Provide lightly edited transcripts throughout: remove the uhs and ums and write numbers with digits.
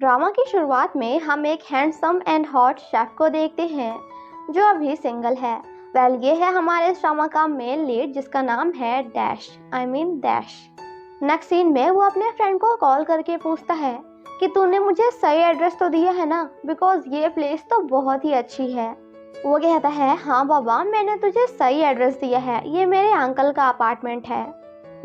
Drama की शुरुआत में हम एक हैंडसम एंड हॉट शेफ को देखते हैं जो अभी सिंगल है। ये है हमारे इस ड्रामा का मेन लीड जिसका नाम है डैश। नेक्स्ट सीन में वो अपने फ्रेंड को कॉल करके पूछता है कि तूने मुझे सही एड्रेस तो दिया है ना, बिकॉज ये प्लेस तो बहुत ही अच्छी है। वो कहता है हाँ बाबा, मैंने तुझे सही एड्रेस दिया है, ये मेरे अंकल का अपार्टमेंट है।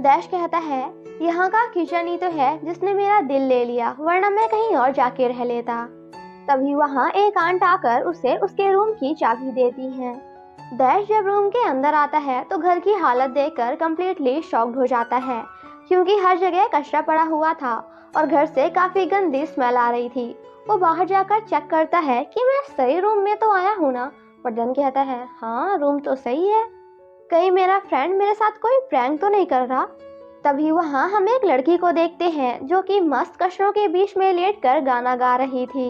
डैश कहता है यहाँ का किचन ही तो है जिसने मेरा दिल ले लिया, वरना मैं कहीं और जाके रह लेता। तभी वहाँ एक आंट आकर उसे उसके रूम की चाबी देती है। डैश जब रूम के अंदर आता है तो घर की हालत देखकर कम्प्लीटली शॉक्ड हो जाता है, क्योंकि हर जगह कचरा पड़ा हुआ था और घर से काफी गंदी स्मेल आ रही थी। वो बाहर जाकर चेक करता है कि मैं सही रूम में तो आया हूँ ना, पर देन कहता है हाँ रूम तो सही है, कहीं मेरा फ्रेंड मेरे साथ कोई प्रैंक तो नहीं कर रहा। तभी वहाँ हम एक लड़की को देखते हैं जो कि मस्त कचरों के बीच में लेटकर गाना गा रही थी।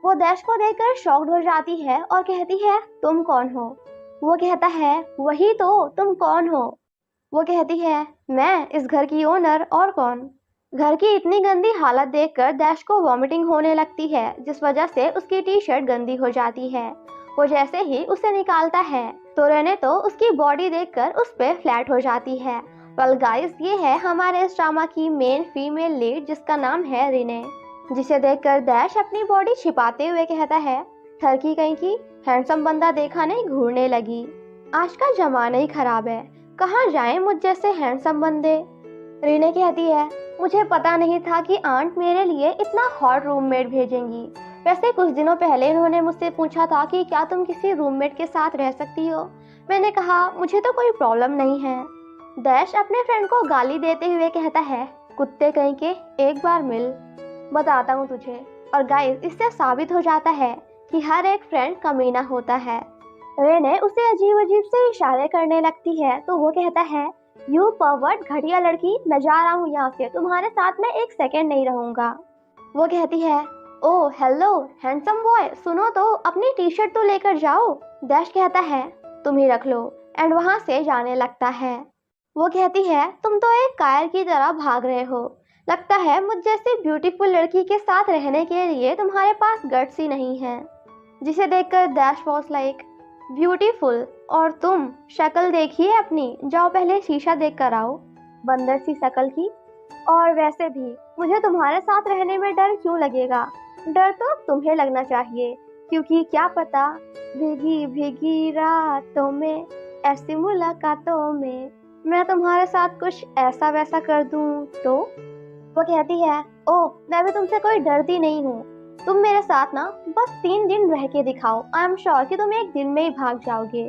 वो डैश को देखकर शॉक्ड हो जाती है और कहती है तुम कौन हो। वो कहता है वही तो, तुम कौन हो। वो कहती है मैं इस घर की ओनर, और कौन। घर की इतनी गंदी हालत देखकर डैश को वॉमिटिंग होने लगती है, जिस वजह से उसकी टी शर्ट गंदी हो जाती है। वो जैसे ही उसे निकालता है तो रेने तो उसकी बॉडी देखकर उस पे फ्लैट हो जाती है। वेल गाइस, ये है हमारे इस ड्रामा की मेन फीमेल लीड जिसका नाम है रिने, जिसे देखकर डैश अपनी बॉडी छिपाते हुए कहता है ठरकी कहीं की, हैंडसम बंदा देखा नहीं घूरने लगी। आज का जमाना ही खराब है, कहाँ जाएं मुझ जैसे हैंडसम बंदे। रिने कहती है मुझे पता नहीं था कि आंट मेरे लिए इतना हॉट रूममेट भेजेंगी। वैसे कुछ दिनों पहले उन्होंने मुझसे पूछा था कि क्या तुम किसी रूममेट के साथ रह सकती हो। मैंने कहा मुझे तो कोई प्रॉब्लम नहीं है। डैश अपने फ्रेंड को गाली देते हुए कहता है कुत्ते कहीं के, एक बार मिल, बताता हूँ तुझे। और गाइस, इससे साबित हो जाता है कि हर एक फ्रेंड कमीना होता है। रेने उसे अजीब अजीब से इशारे करने लगती है तो वो कहता है यू परवर्ट घटिया लड़की, मैं जा रहा हूँ यहाँ से, तुम्हारे साथ मैं एक सेकेंड नहीं रहूंगा। वो कहती है ओह हेलो हैंडसम बॉय, सुनो तो अपनी टी शर्ट तो लेकर जाओ। डैश कहता है तुम ही रख लो, एंड वहां से जाने लगता है। वो कहती है तुम तो एक कायर की तरह भाग रहे हो, लगता है मुझ जैसी ब्यूटीफुल लड़की के साथ रहने के लिए तुम्हारे पास गट्स ही नहीं है। जिसे देखकर डैश वॉज लाइक ब्यूटीफुल, और तुम शक्ल देखिए अपनी, जाओ पहले शीशा देख कर आओ, बंदर सी शक्ल की। और वैसे भी मुझे तुम्हारे साथ रहने में डर क्यों लगेगा, डर तो तुम्हें लगना चाहिए, क्योंकि क्या पता भीगी भीगी रातों में, ऐसी मुलाकातों में मैं तुम्हारे साथ कुछ ऐसा वैसा कर दूं तो। वो कहती है ओह मैं भी तुमसे कोई डरती नहीं हूँ, तुम मेरे साथ ना बस 3 दिन रह के दिखाओ, आई एम श्योर कि तुम एक दिन में ही भाग जाओगे।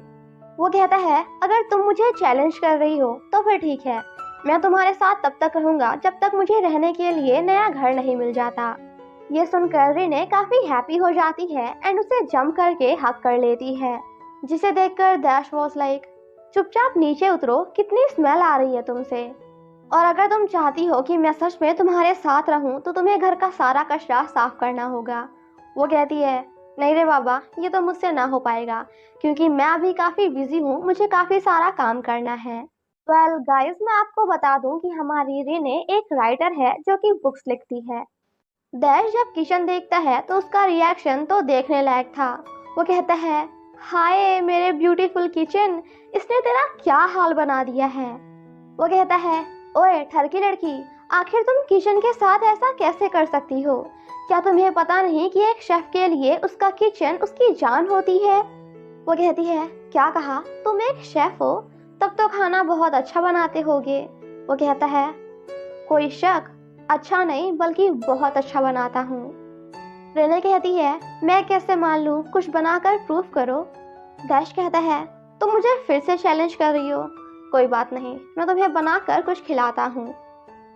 वो कहता है अगर तुम मुझे चैलेंज कर रही हो तो फिर ठीक है, मैं तुम्हारे साथ तब तक रहूंगा जब तक मुझे रहने के लिए नया घर नहीं मिल जाता। ये सुनकर रिने काफी हैप्पी हो जाती है एंड उसे जंप करके हक कर लेती है, जिसे देखकर डैश वॉज लाइक चुपचाप नीचे उतरो, कितनी स्मेल आ रही है तुमसे, और अगर तुम चाहती हो कि मैं सच में तुम्हारे साथ रहूं तो तुम्हें घर का सारा कचरा साफ करना होगा। वो कहती है नहीं रे बाबा, ये तो मुझसे ना हो पाएगा, क्योंकि मैं अभी काफी बिजी हूँ, मुझे काफी सारा काम करना है। वेल गाइस, मैं आपको बता दूं कि हमारी रिने एक राइटर है जो कि बुक्स लिखती है। डैश जब किशन देखता है तो उसका रिएक्शन तो देखने लायक था। वो कहता है हाय मेरे ब्यूटीफुल किचन, इसने तेरा क्या हाल बना दिया है। वो कहता है ओए ठरकी लड़की, आखिर तुम किचन के साथ ऐसा कैसे कर सकती हो, क्या तुम्हें पता नहीं कि एक शेफ के लिए उसका किचन उसकी जान होती है। वो कहती है क्या कहा, तुम एक शेफ हो, तब तो खाना बहुत अच्छा बनाते होगे। वो कहता है कोई शक, अच्छा नहीं बल्कि बहुत अच्छा बनाता हूँ। रेने कहती है मैं कैसे मान लूँ, कुछ बनाकर प्रूफ करो। डैश कहता है तुम मुझे फिर से चैलेंज कर रही हो, कोई बात नहीं, मैं तुम्हें बनाकर कुछ खिलाता हूँ।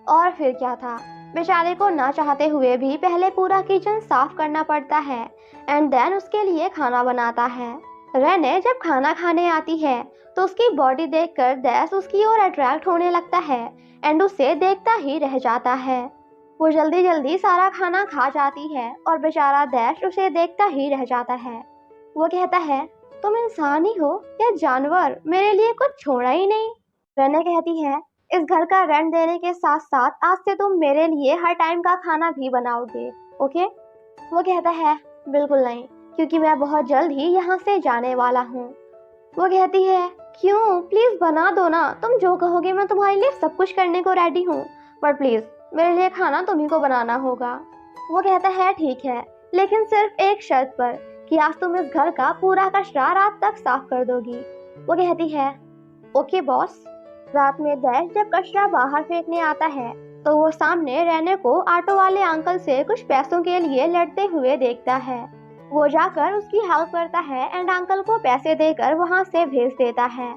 और फिर क्या था, बेचारे को ना चाहते हुए भी पहले पूरा किचन साफ करना पड़ता है एंड देन उसके लिए खाना बनाता है। रेने जब खाना खाने आती है तो उसकी बॉडी देखकर डैश उसकी ओर अट्रैक्ट होने लगता है एंड उसे देखता ही रह जाता है। वो जल्दी जल्दी सारा खाना खा जाती है और बेचारा डैश उसे देखता ही रह जाता है। वो कहता है तुम इंसान ही हो या जानवर, मेरे लिए कुछ छोड़ा ही नहीं। रेने कहती है इस घर का रेंट देने के साथ साथ आज से तुम मेरे लिए हर टाइम का खाना भी बनाओगे। ओके। वो कहता है बिल्कुल नहीं, क्योंकि मैं बहुत जल्द ही यहाँ से जाने वाला हूँ। वो कहती है क्यों, प्लीज बना दो ना, तुम जो कहोगे मैं तुम्हारे लिए सब कुछ करने को रेडी हूँ, पर प्लीज मेरे लिए खाना तुम्ही को बनाना होगा। वो कहता है ठीक है, लेकिन सिर्फ एक शर्त पर, कि आज तुम इस घर का पूरा कचरा रात तक साफ कर दोगी। वो कहती है ओके बॉस। रात में डैश जब कचरा बाहर फेंकने आता है तो वो सामने रहने को ऑटो वाले अंकल से कुछ पैसों के लिए लड़ते हुए देखता है। वो जाकर उसकी हेल्प करता है एंड अंकल को पैसे देकर वहां से भेज देता है।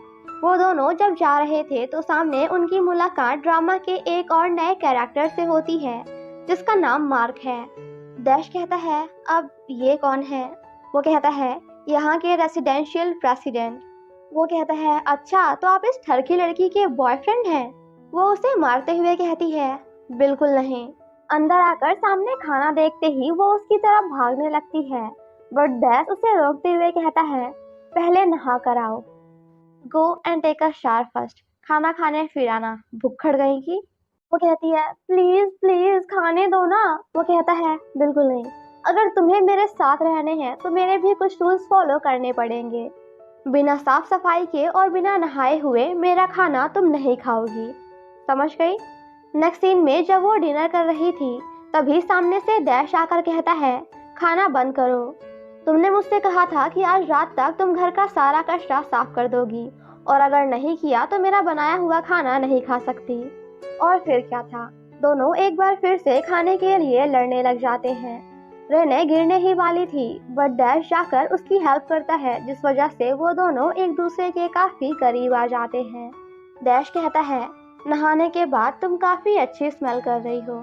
वो दोनों जब जा रहे थे तो सामने उनकी मुलाकात ड्रामा के एक और नए कैरेक्टर से होती है जिसका नाम मार्क है। डैश कहता है अब ये कौन है? वो कहता है यहाँ के रेसिडेंशियल प्रेसिडेंट। वो कहता है अच्छा, तो आप इस ठरकी लड़की के बॉयफ्रेंड हैं? वो उसे मारते हुए कहती है बिल्कुल नहीं। अंदर आकर सामने खाना देखते ही वो उसकी तरफ भागने लगती है, बट डैश उसे रोकते हुए कहता है पहले नहा कर आओ। Go and take a shower first, खाना खाने फिर आना, भुक्खड़ गई की। वो कहती है प्लीज प्लीज खाने दो ना। वो कहता है बिल्कुल नहीं, अगर तुम्हें मेरे साथ रहने हैं तो मेरे भी कुछ रूल्स फॉलो करने पड़ेंगे। बिना साफ सफाई के और बिना नहाए हुए मेरा खाना तुम नहीं खाओगी, समझ गई? नेक्स्ट सीन में जब वो डिनर कर रही थी तभी सामने से डैश आकर कहता है खाना बंद करो, तुमने मुझसे कहा था कि आज रात तक तुम घर का सारा कचरा साफ कर दोगी, और अगर नहीं किया तो मेरा बनाया हुआ खाना नहीं खा सकती। और फिर क्या था, दोनों एक बार फिर से खाने के लिए लड़ने लग जाते हैं। रेने गिरने ही वाली थी, बट डैश जाकर उसकी हेल्प करता है, जिस वजह से वो दोनों एक दूसरे के काफी करीब आ जाते हैं। डैश कहता है नहाने के बाद तुम काफी अच्छी स्मेल कर रही हो।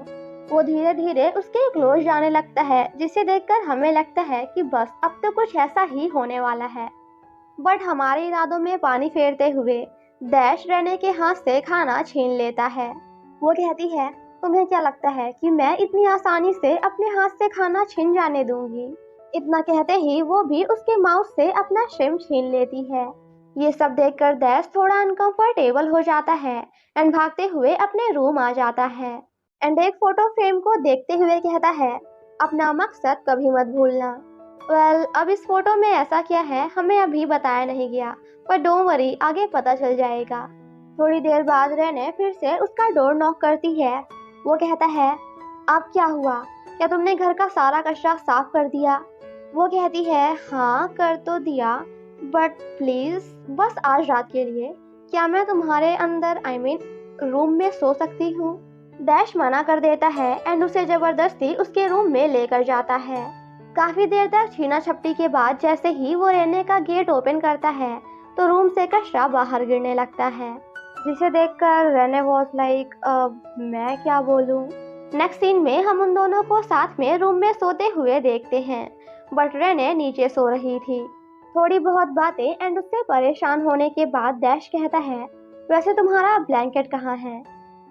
वो धीरे धीरे उसके क्लोज जाने लगता है, जिसे देखकर हमें लगता है कि बस अब तो कुछ ऐसा ही होने वाला है। बट हमारे इरादों में पानी फेरते हुए डैश रेने के हाथ से खाना छीन लेता है। वो कहती है तुम्हें क्या लगता है कि मैं इतनी आसानी से अपने हाथ से खाना छीन जाने दूंगी? इतना कहते ही वो भी उसके माउथ से अपना श्रिम्प छीन लेती है। ये सब देखकर डैश थोड़ा अनकंफर्टेबल हो जाता है एंड भागते हुए अपने रूम आ जाता है एंड एक फोटो फ्रेम को देखते हुए कहता है अपना मकसद कभी मत भूलना। अब इस फोटो में ऐसा क्या है हमें अभी बताया नहीं गया, पर डोंट वरी, आगे पता चल जाएगा। थोड़ी देर बाद रेने फिर से उसका डोर नॉक करती है। वो कहता है अब क्या हुआ, क्या तुमने घर का सारा कचरा साफ कर दिया? वो कहती है हाँ कर तो दिया, बट प्लीज बस आज रात के लिए, क्या मैं तुम्हारे अंदर रूम में सो सकती हूँ? डैश मना कर देता है एंड उसे जबरदस्ती उसके रूम में लेकर जाता है। काफी देर तक छीना छपटी के बाद जैसे ही वो रेने का गेट ओपन करता है तो रूम से कचरा बाहर गिरने लगता है, जिसे देखकर रेने वॉज लाइक मैं क्या बोलूं। नेक्स्ट सीन में हम उन दोनों को साथ में रूम में सोते हुए देखते हैं, बट रेने नीचे सो रही थी। थोड़ी बहुत बातें एंड उससे परेशान होने के बाद डैश कहता है वैसे तुम्हारा ब्लैंकेट कहाँ है?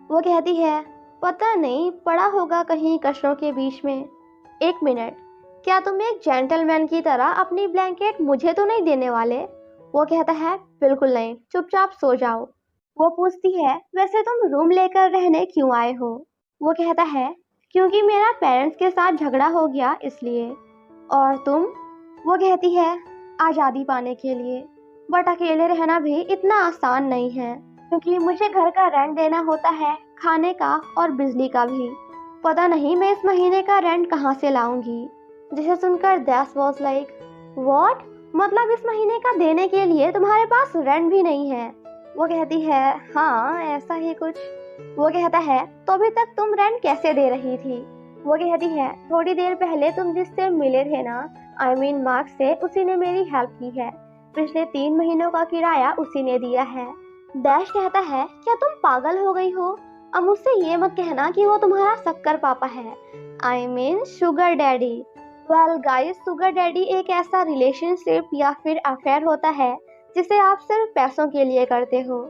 वो कहती है पता नहीं, पड़ा होगा कहीं कचरों के बीच में। एक मिनट, क्या तुम एक जेंटलमैन की तरह अपनी ब्लैंकेट मुझे तो नहीं देने वाले? वो कहता है बिल्कुल नहीं, चुपचाप सो जाओ। वो पूछती है वैसे तुम रूम लेकर रहने क्यों आए हो? वो कहता है क्योंकि मेरा पेरेंट्स के साथ झगड़ा हो गया इसलिए। और तुम? वो कहती है आज़ादी पाने के लिए, बट अकेले रहना भी इतना आसान नहीं है, क्योंकि मुझे घर का रेंट देना होता है, खाने का और बिजली का भी। पता नहीं मैं इस महीने का रेंट कहाँ से लाऊंगी। जिसे सुनकर डैश वॉज लाइक व्हाट, मतलब इस महीने का देने के लिए तुम्हारे पास रेंट भी नहीं है? वो कहती है हाँ ऐसा ही कुछ। वो कहता है तो अभी तक तुम रेंट कैसे दे रही थी? वो कहती है थोड़ी देर पहले तुम जिससे मिले थे ना, मार्क से, उसी ने मेरी हेल्प की है। पिछले 3 महीनों का किराया उसी ने दिया है। डैश कहता है क्या तुम पागल हो गई हो? अब मुझसे ये मत कहना कि वो तुम्हारा शक्कर पापा है, sugar daddy. Well guys, sugar daddy एक ऐसा रिलेशनशिप या फिर अफेयर होता है जिसे आप सिर्फ पैसों के लिए करते हो।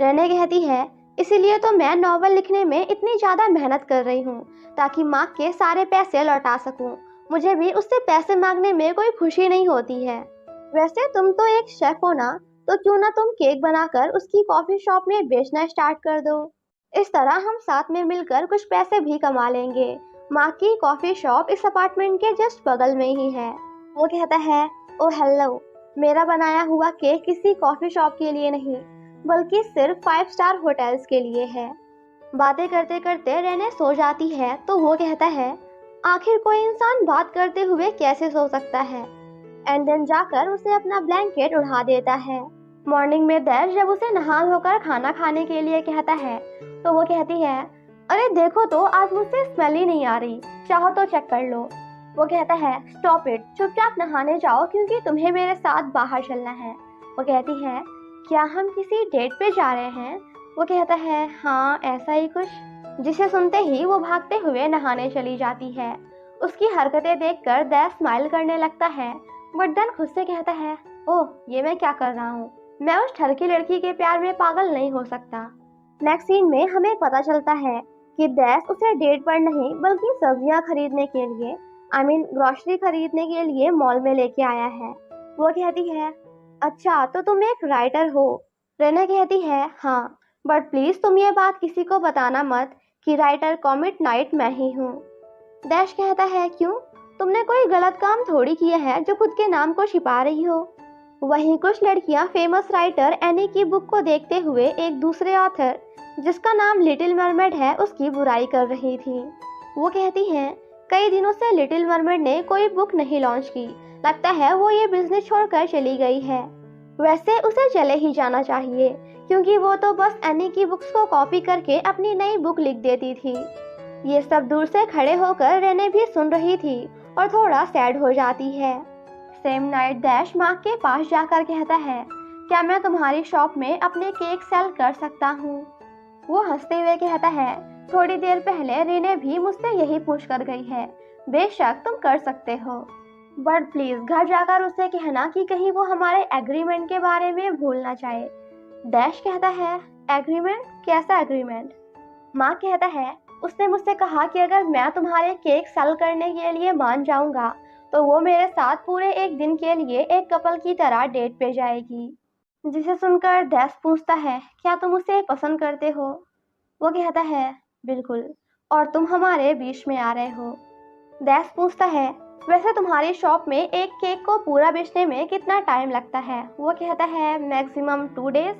रेने कहती है इसीलिए तो मैं नॉवल लिखने में इतनी ज्यादा मेहनत कर रही हूँ, ताकि मार्क के सारे पैसे लौटा सकूं। मुझे भी उससे पैसे मांगने में कोई खुशी नहीं होती है। वैसे तुम तो एक शेफ हो ना, तो क्यों ना तुम केक बनाकर उसकी कॉफी शॉप में बेचना स्टार्ट कर दो। इस तरह हम साथ में मिलकर कुछ पैसे भी कमा लेंगे माँ की कॉफ़ी शॉप इस अपार्टमेंट के जस्ट बगल में ही है। वो कहता है, ओ हेलो, मेरा बनाया हुआ केक किसी कॉफ़ी शॉप के लिए नहीं बल्कि सिर्फ 5 स्टार होटल्स के लिए है। बातें करते करते रेने सो जाती है तो वो कहता है, आखिर कोई इंसान बात करते हुए कैसे सो सकता है। एंड देन जाकर उसे अपना ब्लैंकेट उड़ा देता है। मॉर्निंग में दैश जब उसे नहा धोकर खाना खाने के लिए कहता है तो वो कहती है, अरे देखो तो आज मुझसे स्मेल ही नहीं आ रही, चाहो तो चेक कर लो। वो कहता है, स्टॉप इट, चुपचाप नहाने जाओ क्योंकि तुम्हें मेरे साथ बाहर चलना है। वो कहती है, क्या हम किसी डेट पे जा रहे हैं? वो कहता है, हाँ ऐसा ही कुछ। जिसे सुनते ही वो भागते हुए नहाने चली जाती है। उसकी हरकतें देखकर दैश स्माइल करने लगता है बट देन खुद से कहता है, ओह ये मैं क्या कर रहा हूँ, मैं उस ठरकी लड़की के प्यार में पागल नहीं हो सकता। नेक्स्ट सीन में हमें पता चलता है कि दैश उसे डेट पर नहीं बल्कि सब्जियां खरीदने के लिए ग्रोसरी खरीदने के लिए मॉल में लेके आया है। वो कहती है, अच्छा तो तुम एक राइटर हो? रेना कहती है, हाँ, बट प्लीज तुम ये बात किसी को बताना मत कि राइटर कॉमिट नाइट मैं ही हूँ। दैश कहता है, क्यों? तुमने कोई गलत काम थोड़ी किया है जो खुद के नाम को छिपा रही हो। वहीं कुछ लड़कियां फेमस राइटर एनी की बुक को देखते हुए एक दूसरे ऑथर जिसका नाम लिटिल मरमेड है उसकी बुराई कर रही थी। वो कहती हैं, कई दिनों से लिटिल मरमेड ने कोई बुक नहीं लॉन्च की, लगता है वो ये बिजनेस छोड़कर चली गई है। वैसे उसे चले ही जाना चाहिए क्योंकि वो तो बस एनी की बुक्स को कॉपी करके अपनी नई बुक लिख देती थी। ये सब दूर से खड़े होकर रेने भी सुन रही थी और थोड़ा सैड हो जाती है। सेम नाइट दैश माँ के पास जाकर कहता है, क्या मैं तुम्हारी शॉप में अपने केक सेल कर सकता हूँ? वो हंसते हुए कहता है, थोड़ी देर पहले रेने भी मुझसे यही पूछ कर गई है, बेशक तुम कर सकते हो, बट प्लीज घर जाकर उससे कहना कि कहीं वो हमारे एग्रीमेंट के बारे में भूल ना जाए। डैश कहता है, एग्रीमेंट? कैसा एग्रीमेंट? माँ कहता है, उसने मुझसे कहा कि अगर मैं तुम्हारे केक सेल करने के लिए मान जाऊंगा तो वो मेरे साथ पूरे एक दिन के लिए एक कपल की तरह डेट पे जाएगी। जिसे सुनकर डैश पूछता है, क्या तुम उसे पसंद करते हो? वो कहता है, बिल्कुल, और तुम हमारे बीच में आ रहे हो। डैश पूछता है, वैसे तुम्हारी शॉप में एक केक को पूरा बेचने में कितना टाइम लगता है? वो कहता है, मैक्सिमम 2 डेज।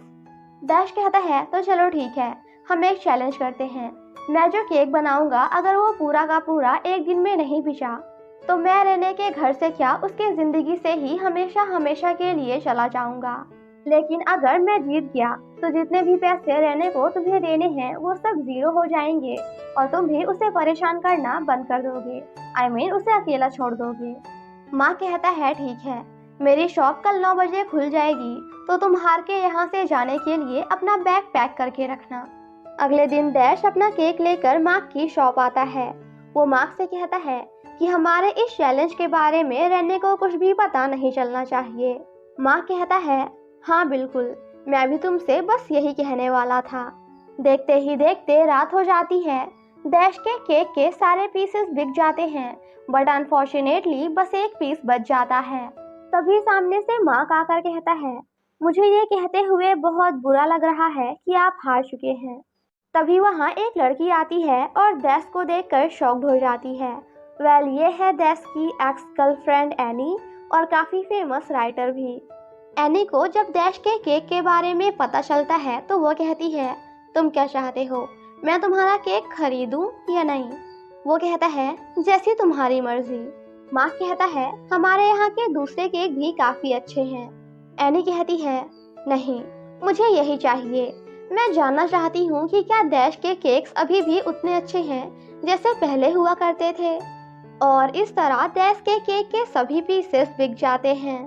डैश कहता है, तो चलो ठीक है, हम एक चैलेंज करते हैं। मैं जो केक बनाऊंगा अगर वो पूरा का पूरा एक दिन में नहीं बिचा तो मैं रेने के घर से क्या उसके जिंदगी से ही हमेशा हमेशा के लिए चला जाऊंगा। लेकिन अगर मैं जीत गया तो जितने भी पैसे रेने को तुम्हें देने हैं वो सब 0 हो जाएंगे और तुम भी उसे परेशान करना बंद कर दोगे। उसे अकेला छोड़ दोगे। माँ कहता है, ठीक है, मेरी शॉप कल 9 बजे खुल जाएगी तो तुम हार के यहाँ से जाने के लिए अपना बैग पैक करके रखना। अगले दिन डैश अपना केक लेकर मार्क की शॉप आता है। वो मार्क से कहता है कि हमारे इस चैलेंज के बारे में रेने को कुछ भी पता नहीं चलना चाहिए। मार्क कहता है, हाँ बिल्कुल, मैं भी तुमसे बस यही कहने वाला था। देखते ही देखते रात हो जाती है। डैश के केक के सारे पीसेस बिक जाते हैं बट अनफॉर्चुनेटली बस एक पीस बच जाता है। तभी सामने से मार्क आकर कहता है, मुझे ये कहते हुए बहुत बुरा लग रहा है कि आप हार चुके हैं। तभी वहाँ एक लड़की आती है और डैश को देखकर शॉक्ड हो जाती है। ये है डैश की एक्स गर्लफ्रेंड एनी और काफ़ी फेमस राइटर भी। एनी को जब डैश के केक के बारे में पता चलता है तो वो कहती है, तुम क्या चाहते हो, मैं तुम्हारा केक खरीदूं या नहीं? वो कहता है, जैसी तुम्हारी मर्जी। मार्क कहता है, हमारे यहाँ के दूसरे केक भी काफ़ी अच्छे हैं। एनी कहती है, नहीं, मुझे यही चाहिए। मैं जानना चाहती हूँ कि क्या डैश के केक्स अभी भी उतने अच्छे हैं जैसे पहले हुआ करते थे। और इस तरह डैश के केक के सभी पीसेस बिक जाते हैं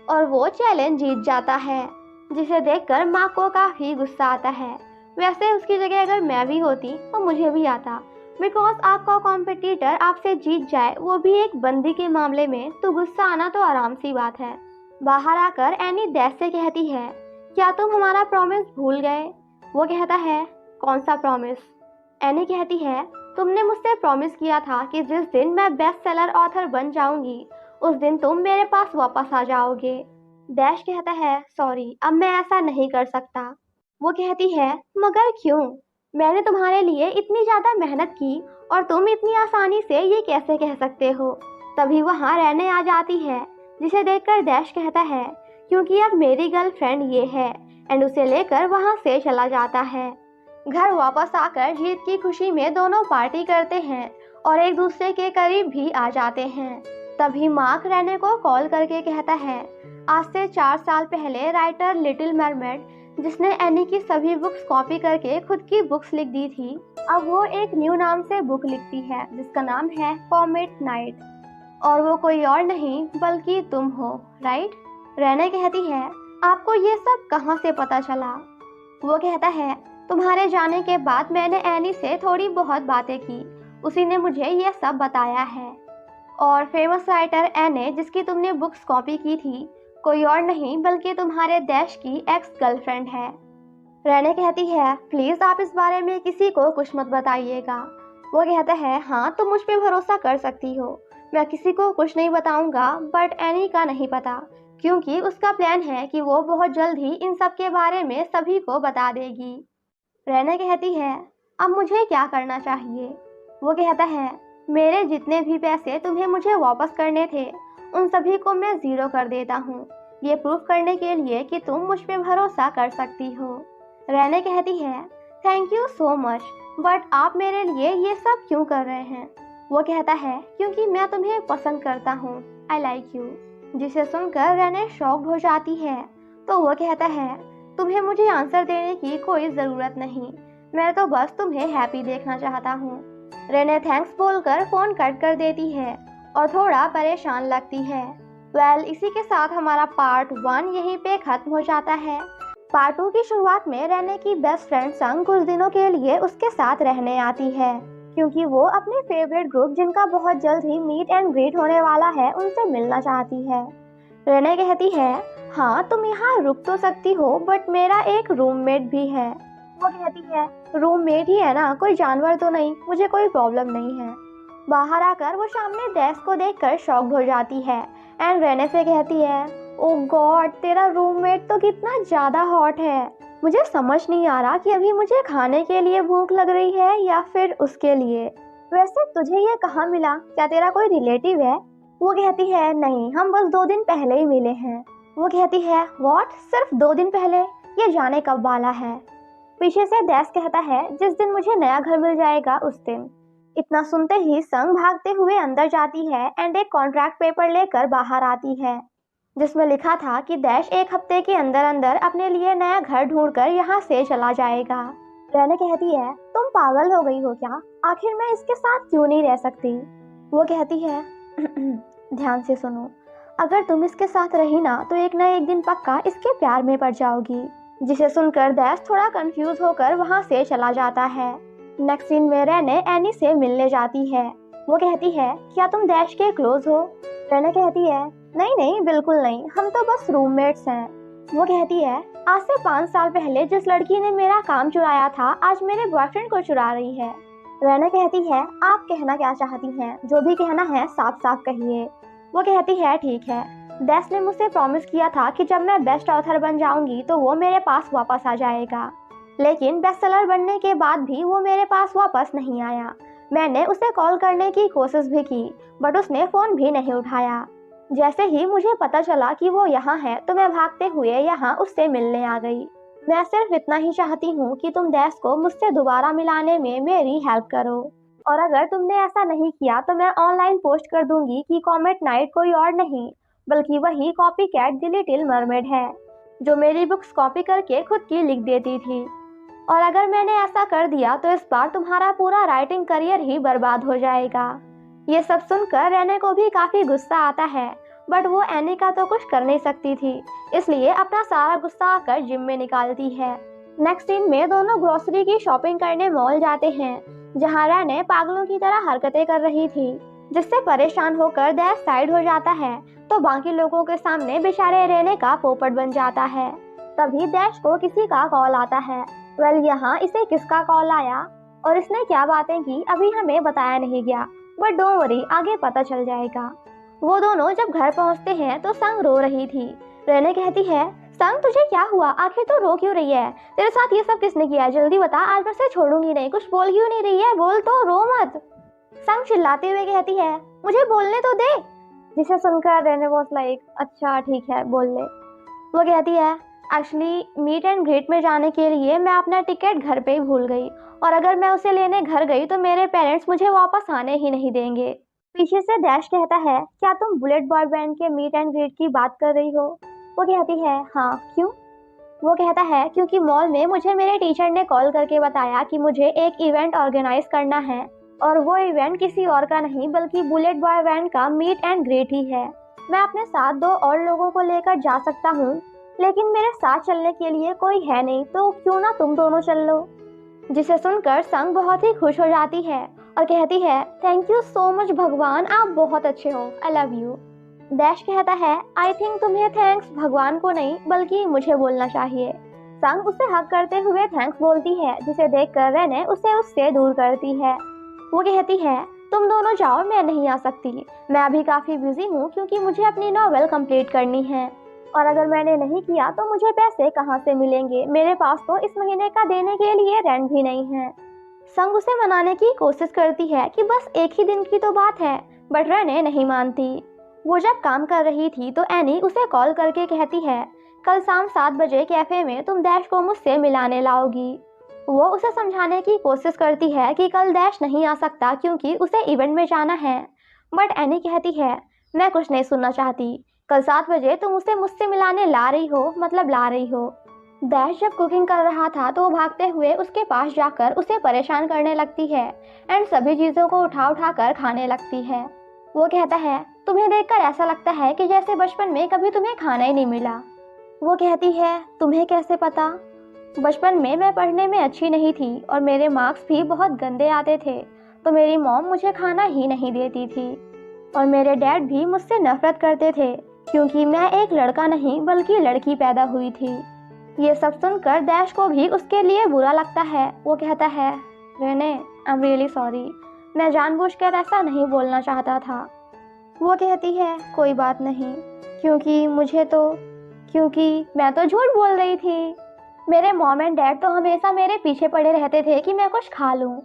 और वो चैलेंज जीत जाता है, जिसे देखकर माँ को काफ़ी गुस्सा आता है। वैसे उसकी जगह अगर मैं भी होती तो मुझे भी आता, बिकॉज आपका कॉम्पिटिटर आपसे जीत जाए वो भी एक बंदी के मामले में, तो गुस्सा आना तो आराम सी बात है। बाहर आकर एनी डैश से कहती है, क्या तुम हमारा प्रॉमिस भूल गए? वो कहता है, कौन सा प्रॉमिस? एनी कहती है, तुमने मुझसे प्रॉमिस किया था कि जिस दिन मैं बेस्ट सेलर ऑथर बन जाऊंगी उस दिन तुम मेरे पास वापस आ जाओगे। डैश कहता है, सॉरी, अब मैं ऐसा नहीं कर सकता। वो कहती है, मगर क्यों? मैंने तुम्हारे लिए इतनी ज़्यादा मेहनत की और तुम इतनी आसानी से ये कैसे कह सकते हो। तभी वहाँ रहने आ जाती है, जिसे देखकर डैश कहता है क्योंकि अब मेरी गर्लफ्रेंड ये है, एंड उसे लेकर वहाँ से चला जाता है। घर वापस आकर जीत की खुशी में दोनों पार्टी करते हैं और एक दूसरे के करीब भी आ जाते हैं। तभी मार्क रेने को कॉल करके कहता है, आज से 4 साल पहले राइटर लिटिल मरमेड, जिसने एनी की सभी बुक्स कॉपी करके खुद की बुक्स लिख दी थी, अब वो एक न्यू नाम से बुक लिखती है जिसका नाम है कॉमेट नाइट, और वो कोई और नहीं बल्कि तुम हो, राइट। रेने कहती है, आपको ये सब कहाँ से पता चला। वो कहता है, तुम्हारे जाने के बाद मैंने एनी से थोड़ी बहुत बातें की, उसी ने मुझे ये सब बताया है। और फेमस राइटर एने, जिसकी तुमने बुक्स कॉपी की थी, कोई और नहीं बल्कि तुम्हारे डैश की एक्स गर्लफ्रेंड है। रेने कहती है, प्लीज आप इस बारे में किसी को कुछ मत बताइएगा। वो कहता है, हाँ तुम मुझ पे भरोसा कर सकती हो, मैं किसी को कुछ नहीं बताऊंगा, बट एनी का नहीं पता, क्योंकि उसका प्लान है कि वो बहुत जल्द ही इन सब के बारे में सभी को बता देगी। रेने कहती है, अब मुझे क्या करना चाहिए। वो कहता है, मेरे जितने भी पैसे तुम्हें मुझे वापस करने थे, उन सभी को मैं 0 कर देता हूँ, ये प्रूफ करने के लिए कि तुम मुझ पे भरोसा कर सकती हो। रेने कहती है, thank you so much, but आप मेरे लिए ये सब क्यों कर रहे हैं। वो कहता है, क्योंकि मैं तुम्हें पसंद करता हूँ, आई लाइक यू। जिसे सुनकर रेने शॉक्ड हो जाती है। तो वो कहता है, तुम्हें मुझे आंसर देने की कोई ज़रूरत नहीं, मैं तो बस तुम्हें हैप्पी देखना चाहता हूँ। रेने थैंक्स बोलकर फ़ोन कट कर देती है और थोड़ा परेशान लगती है। इसी के साथ हमारा पार्ट 1 यहीं पे खत्म हो जाता है। पार्ट 2 की शुरुआत में रेने की बेस्ट फ्रेंड संग कुछ दिनों के लिए उसके साथ रहने आती है, क्योंकि वो अपने फेवरेट ग्रुप, जिनका बहुत जल्द ही मीट एंड ग्रीट होने वाला है, उनसे मिलना चाहती है। रेने कहती है, हाँ तुम यहाँ रुक तो सकती हो, बट मेरा एक रूममेट भी है। वो कहती है, रूममेट ही है ना, कोई जानवर तो नहीं, मुझे कोई प्रॉब्लम नहीं है। बाहर आकर वो सामने डैश को देखकर शॉक्ड हो जाती है एंड रेने से कहती है, ओ गॉड, तेरा रूममेट तो कितना ज़्यादा हॉट है। मुझे समझ नहीं आ रहा कि अभी मुझे खाने के लिए भूख लग रही है या फिर उसके लिए। वैसे तुझे ये कहाँ मिला, क्या तेरा कोई रिलेटिव है। वो कहती है, नहीं, हम बस 2 दिन पहले ही मिले हैं। वो कहती है, व्हाट, सिर्फ 2 दिन पहले, ये जाने कब वाला है। पीछे से डैश कहता है, जिस दिन मुझे नया घर मिल जाएगा उस दिन। इतना सुनते ही संग भागते हुए अंदर जाती है एंड एक कॉन्ट्रैक्ट पेपर लेकर बाहर आती है, जिसमें लिखा था कि डैश 1 हफ्ते के अंदर अंदर अपने लिए नया घर ढूंढकर यहाँ से चला जाएगा। रेने कहती है, तुम पागल हो गई हो क्या, आखिर मैं इसके साथ क्यों नहीं रह सकती। वो कहती है, ध्यान से सुनो, अगर तुम इसके साथ रही ना तो एक न एक दिन पक्का इसके प्यार में पड़ जाओगी। जिसे सुनकर डैश थोड़ा कंफ्यूज होकर वहाँ से चला जाता है। नेक्स्ट सीन में रेने एनी से मिलने जाती है। वो कहती है, क्या तुम डैश के क्लोज हो। रेने कहती है, नहीं नहीं, बिल्कुल नहीं, हम तो बस रूममेट्स हैं। वो कहती है, आज से 5 साल पहले जिस लड़की ने मेरा काम चुराया था, आज मेरे बॉयफ्रेंड को चुरा रही है। रेने कहती है, आप कहना क्या चाहती हैं, जो भी कहना है साफ साफ कहिए। वो कहती है, ठीक है, डैश ने मुझसे प्रॉमिस किया था कि जब मैं बेस्ट ऑथर बन जाऊंगी तो वो मेरे पास वापस आ जाएगा, लेकिन बेस्ट सेलर बनने के बाद भी वो मेरे पास वापस नहीं आया। मैंने उसे कॉल करने की कोशिश भी की, बट उसने फ़ोन भी नहीं उठाया। जैसे ही मुझे पता चला कि वो यहाँ है तो मैं भागते हुए यहाँ उससे मिलने आ गई। मैं सिर्फ इतना ही चाहती हूँ कि तुम डैश को मुझसे दोबारा मिलाने में मेरी हेल्प करो, और अगर तुमने ऐसा नहीं किया तो मैं ऑनलाइन पोस्ट कर दूंगी कि कॉमेट नाइट कोई और नहीं बल्कि वही copycat The Little Mermaid है, जो मेरी बुक्स कॉपी करके खुद की लिख देती थी। और अगर मैंने ऐसा कर दिया तो इस बार तुम्हारा पूरा राइटिंग करियर ही बर्बाद हो जाएगा। ये सब सुनकर रेने को भी काफ़ी गुस्सा आता है, बट वो एनी का तो कुछ कर नहीं सकती थी, इसलिए अपना सारा गुस्सा आकर जिम में निकालती है। नेक्स्ट सीन में दोनों ग्रोसरी की शॉपिंग करने मॉल जाते हैं, जहाँ रेने पागलों की तरह हरकतें कर रही थी, जिससे परेशान होकर डैश साइड हो जाता है तो बाकी लोगों के सामने बेचारे रेने का पोपट बन जाता है। तभी डैश को किसी का कॉल आता है। यहाँ इसे किसका कॉल आया और इसने क्या बातें की अभी हमें बताया नहीं गया, बट डोंट वरी, आगे पता चल जाएगा। वो दोनों जब घर पहुंचते हैं तो संग रो रही थी। रेने कहती है, संग तुझे क्या हुआ, आखिर तो रो क्यों रही है? तेरे साथ ये सब किसने किया है? जल्दी बता, आज मैं से छोड़ूंगी नहीं। कुछ बोल क्यों नहीं रही है? बोल तो, रो मत। संग चिल्लाते हुए कहती है, मुझे बोलने तो दे। जिसे सुनकर रेने वाज लाइक, अच्छा ठीक है बोल ले। वो कहती है, एक्चुअली मीट एंड ग्रीट में जाने के लिए मैं अपना टिकट घर पे ही भूल गई, और अगर मैं उसे लेने घर गई तो मेरे पेरेंट्स मुझे वापस आने ही नहीं देंगे। पीछे से डैश कहता है, क्या तुम बुलेट बॉय बैंड के मीट एंड ग्रीट की बात कर रही हो? वो कहती है, हाँ क्यों? वो कहता है, क्योंकि मॉल में मुझे मेरे टीचर ने कॉल करके बताया कि मुझे एक इवेंट ऑर्गेनाइज करना है, और वो इवेंट किसी और का नहीं बल्कि बुलेट बॉय बैंड का मीट एंड ग्रीट ही है। मैं अपने साथ 2 और लोगों को लेकर जा सकता हूँ, लेकिन मेरे साथ चलने के लिए कोई है नहीं, तो क्यों ना तुम दोनों चल लो। जिसे सुनकर संग बहुत ही खुश हो जाती है और कहती है, थैंक यू सो मच भगवान, आप बहुत अच्छे हो, आई लव यू। डैश कहता है, आई थिंक तुम्हें थैंक्स भगवान को नहीं बल्कि मुझे बोलना चाहिए। संग उसे हक करते हुए थैंक्स बोलती है, जिसे देखकर रेने उसे उससे दूर करती है। वो कहती है, तुम दोनों जाओ, मैं नहीं आ सकती, मैं अभी काफ़ी बिजी हूँ क्योंकि मुझे अपनी नॉवेल कंप्लीट करनी है, और अगर मैंने नहीं किया तो मुझे पैसे कहाँ से मिलेंगे? मेरे पास तो इस महीने का देने के लिए रेंट भी नहीं है। संग उसे मनाने की कोशिश करती है कि बस एक ही दिन की तो बात है, बट रेने नहीं मानती। वो जब काम कर रही थी तो एनी उसे कॉल करके कहती है, कल शाम 7 बजे कैफे में तुम डैश को मुझसे मिलाने लाओगी। वो उसे समझाने की कोशिश करती है कि कल डैश नहीं आ सकता क्योंकि उसे इवेंट में जाना है, बट एनी कहती है, मैं कुछ नहीं सुनना चाहती, कल 7 बजे तुम उसे मुझसे मिलाने ला रही हो, मतलब ला रही हो। डैश जब कुकिंग कर रहा था तो वो भागते हुए उसके पास जाकर उसे परेशान करने लगती है एंड सभी चीज़ों को उठा उठा कर खाने लगती है। वो कहता है, तुम्हें देखकर ऐसा लगता है कि जैसे बचपन में कभी तुम्हें खाना ही नहीं मिला। वो कहती है, तुम्हें कैसे पता? बचपन में मैं पढ़ने में अच्छी नहीं थी और मेरे मार्क्स भी बहुत गंदे आते थे, तो मेरी मॉम मुझे खाना ही नहीं देती थी, और मेरे डैड भी मुझसे नफरत करते थे क्योंकि मैं एक लड़का नहीं बल्कि लड़की पैदा हुई थी। ये सब सुनकर डैश को भी उसके लिए बुरा लगता है। वो कहता है, Rene I am really sorry, मैं जानबूझकर ऐसा नहीं बोलना चाहता था। वो कहती है, कोई बात नहीं, क्योंकि मैं तो झूठ बोल रही थी। मेरे मॉम एंड डैड तो हमेशा मेरे पीछे पड़े रहते थे कि मैं कुछ खा लूँ,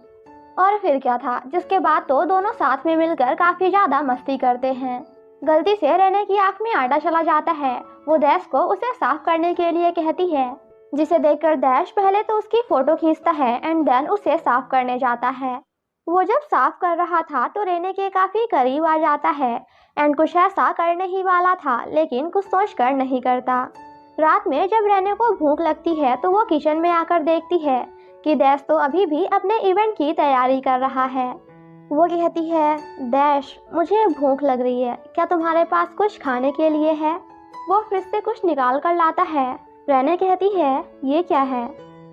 और फिर क्या था, जिसके बाद तो दोनों साथ में मिलकर काफ़ी ज़्यादा मस्ती करते हैं। गलती से रेने की आँख में आटा चला जाता है। वो डैश को उसे साफ करने के लिए कहती है, जिसे देखकर डैश पहले तो उसकी फ़ोटो खींचता है एंड देन उसे साफ करने जाता है। वो जब साफ कर रहा था तो रेने के काफ़ी करीब आ जाता है एंड कुछ ऐसा करने ही वाला था, लेकिन कुछ सोचकर नहीं करता। रात में जब रेने को भूख लगती है तो वो किचन में आकर देखती है कि डैश तो अभी भी अपने इवेंट की तैयारी कर रहा है। वो कहती है, डैश मुझे भूख लग रही है, क्या तुम्हारे पास कुछ खाने के लिए है? वो फ्रिज से कुछ निकाल कर लाता है। रेने कहती है, ये क्या है?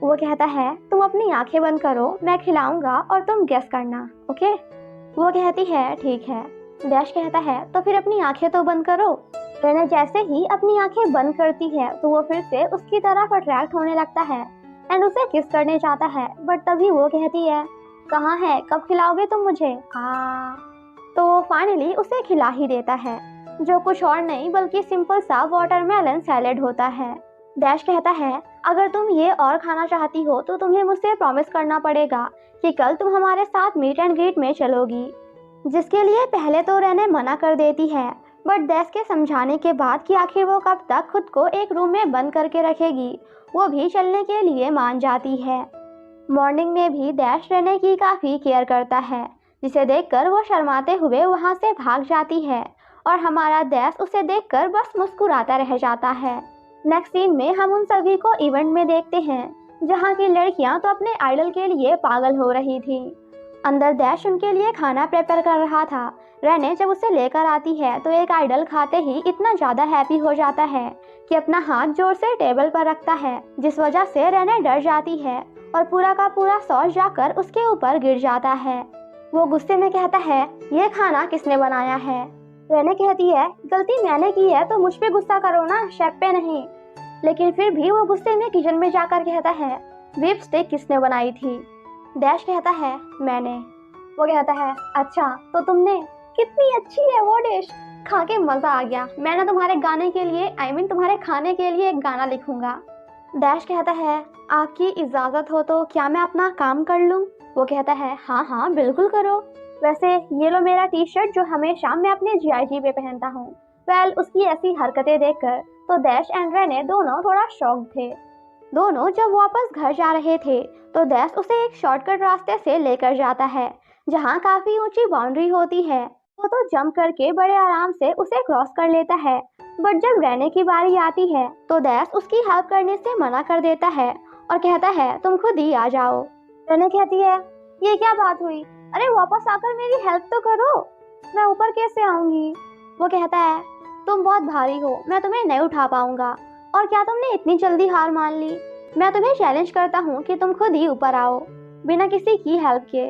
वो कहता है, तुम अपनी आंखें बंद करो, मैं खिलाऊंगा और तुम गेस करना, ओके? वो कहती है, ठीक है। डैश कहता है, तो फिर अपनी आंखें तो बंद करो। रेने जैसे ही अपनी आंखें बंद करती है तो वो फिर से उसकी तरफ अट्रैक्ट होने लगता है एंड उसे किस करने चाहता है, बट तभी वो कहती है, कहाँ है, कब खिलाओगे तुम मुझे? तो वो फाइनली उसे खिला ही देता है, जो कुछ और नहीं बल्कि सिंपल सा वाटरमेलन सैलेड होता है। डैश कहता है, अगर तुम ये और खाना चाहती हो तो तुम्हें मुझसे प्रॉमिस करना पड़ेगा कि कल तुम हमारे साथ मीट एंड ग्रीट में चलोगी। जिसके लिए पहले तो रेने मना कर देती है, बट डैश के समझाने के बाद कि आखिर वो कब तक खुद को एक रूम में बंद करके रखेगी, वो भी चलने के लिए मान जाती है। मॉर्निंग में भी डैश रेने की काफ़ी केयर करता है, जिसे देखकर वो शर्माते हुए वहाँ से भाग जाती है और हमारा डैश उसे देखकर बस मुस्कुराता रह जाता है। नेक्स्ट सीन में हम उन सभी को इवेंट में देखते हैं, जहाँ की लड़कियाँ तो अपने आइडल के लिए पागल हो रही थी। अंदर डैश उनके लिए खाना प्रिपेयर कर रहा था। रेने जब उसे लेकर आती है तो एक आइडल खाते ही इतना ज़्यादा हैप्पी हो जाता है कि अपना हाथ जोर से टेबल पर रखता है, जिस वजह से रेने डर जाती है और पूरा का पूरा सॉस जाकर उसके ऊपर गिर जाता है। वो गुस्से में कहता है, ये खाना किसने बनाया है? रेने कहती है, गलती मैंने की है तो मुझ पे गुस्सा करो ना, शेफ पे नहीं। लेकिन फिर भी वो गुस्से में किचन में जाकर कहता है, बीफ स्टिक किसने बनाई थी? डैश कहता है, मैंने। वो कहता है, अच्छा तो तुमने? कितनी अच्छी है वो डिश, खा के मज़ा आ गया। मैं ना तुम्हारे गाने के लिए तुम्हारे खाने के लिए एक गाना लिखूंगा। डैश कहता है, आपकी इजाज़त हो तो क्या मैं अपना काम कर लूँ? वो कहता है, हाँ हाँ बिल्कुल करो। वैसे ये लो मेरा टी शर्ट जो हमेशा मैं अपने जीआईजी पे पहनता हूँ। उसकी ऐसी हरकतें देखकर तो डैश एंड रेने दोनों थोड़ा शॉक्ड थे। दोनों जब वापस घर जा रहे थे तो डैश उसे एक शॉर्टकट रास्ते से लेकर जाता है जहाँ काफी ऊंची बाउंड्री होती है। वो तो जंप करके बड़े आराम से उसे क्रॉस कर लेता है, बट जब रहने की बारी आती है तो डैश उसकी हेल्प करने से मना कर देता है और कहता है, तुम खुद ही आ जाओ। रहने कहती है, ये क्या बात हुई? अरे वापस आकर मेरी हेल्प तो करो, मैं ऊपर कैसे आऊंगी? वो कहता है, तुम बहुत भारी हो, मैं तुम्हें नहीं उठा पाऊंगा। और क्या तुमने इतनी जल्दी हार मान ली? मैं तुम्हें चैलेंज करता हूँ कि तुम खुद ही ऊपर आओ बिना किसी की हेल्प के।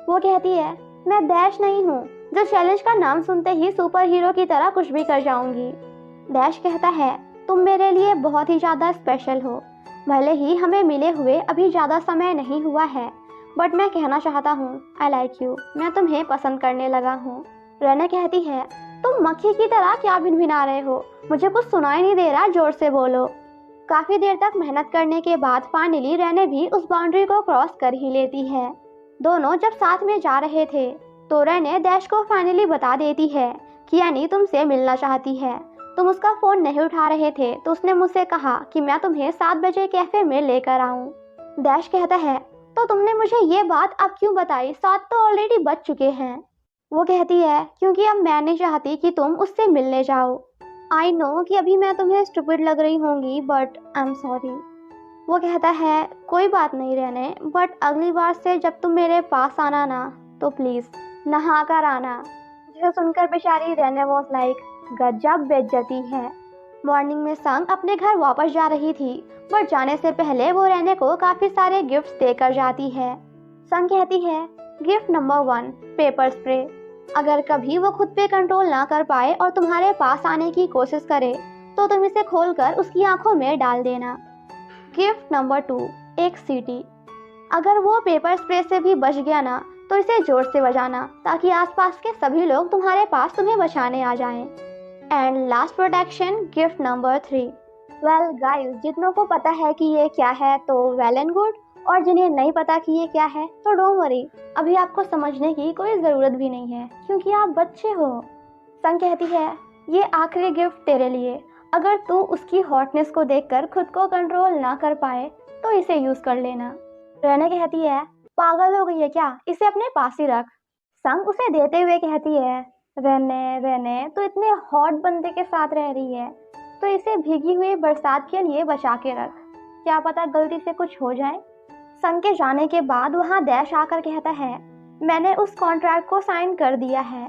वो कहती है, मैं डैश नहीं हूँ जो चैलेंज का नाम सुनते ही सुपर हीरो की तरह कुछ भी कर जाऊंगी। डैश कहता है, तुम मेरे लिए बहुत ही ज्यादा स्पेशल हो। भले ही हमें मिले हुए अभी ज्यादा समय नहीं हुआ है, बट मैं कहना चाहता हूँ आई लाइक यू, मैं तुम्हें पसंद करने लगा हूँ। रेने कहती है, तुम मक्खी की तरह क्या भिनभिना रहे हो? मुझे कुछ सुनाई नहीं दे रहा, जोर से बोलो। काफी देर तक मेहनत करने के बाद फाइनली रेने भी उस बाउंड्री को क्रॉस कर ही लेती है। दोनों जब साथ में जा रहे थे तो रेने डैश को फाइनली बता देती है कि एनी तुमसे मिलना चाहती है। तुम उसका फोन नहीं उठा रहे थे तो उसने मुझसे कहा कि मैं तुम्हें 7 बजे कैफे में लेकर आऊं। डैश कहता है, तो तुमने मुझे ये बात अब क्यों बताई? 7 तो ऑलरेडी बज चुके हैं। वो कहती है, क्योंकि अब मैं नहीं चाहती कि तुम उससे मिलने जाओ। आई नो कि अभी मैं तुम्हें स्टूपिड लग रही होंगी, बट आई एम सॉरी। वो कहता है, कोई बात नहीं रहने, बट अगली बार से जब तुम मेरे पास आना ना तो प्लीज़ नहा कर आना। जो सुनकर बेचारी रहने वॉज लाइक, गजब बेइज्जती है। मॉर्निंग में संग अपने घर वापस जा रही थी, बट जाने से पहले वो रहने को काफ़ी सारे गिफ्ट्स देकर जाती है। संग कहती है, गिफ्ट नंबर 1 पेपर स्प्रे। अगर कभी वो खुद पे कंट्रोल ना कर पाए और तुम्हारे पास आने की कोशिश करे तो तुम इसे खोलकर उसकी आंखों में डाल देना। गिफ्ट नंबर 2 एक सीटी। अगर वो पेपर स्प्रे से भी बच गया ना तो इसे जोर से बजाना ताकि आसपास के सभी लोग तुम्हारे पास तुम्हें बचाने आ जाएं। And last protection gift number 3। Well guys, जितनों को पता है कि ये क्या है तो वेल एंड गुड, और जिन्हें नहीं पता कि ये क्या है तो डोंट वरी, अभी आपको समझने की कोई ज़रूरत भी नहीं है क्योंकि आप बच्चे हो। संग कहती है, ये आखिरी गिफ्ट तेरे लिए। अगर तू उसकी हॉटनेस को देखकर खुद को कंट्रोल ना कर पाए तो इसे यूज़ कर लेना। रहने कहती है, पागल हो गई है क्या? इसे अपने पास ही रख। संग उसे देते हुए कहती है, रहने तो इतने हॉट बंदे के साथ रह रही है तो इसे भीगी हुई बरसात के लिए बचा के रख, क्या पता गलती से कुछ हो जाए। संग के जाने के बाद वहाँ डैश आकर कहता है, मैंने उस कॉन्ट्रैक्ट को साइन कर दिया है।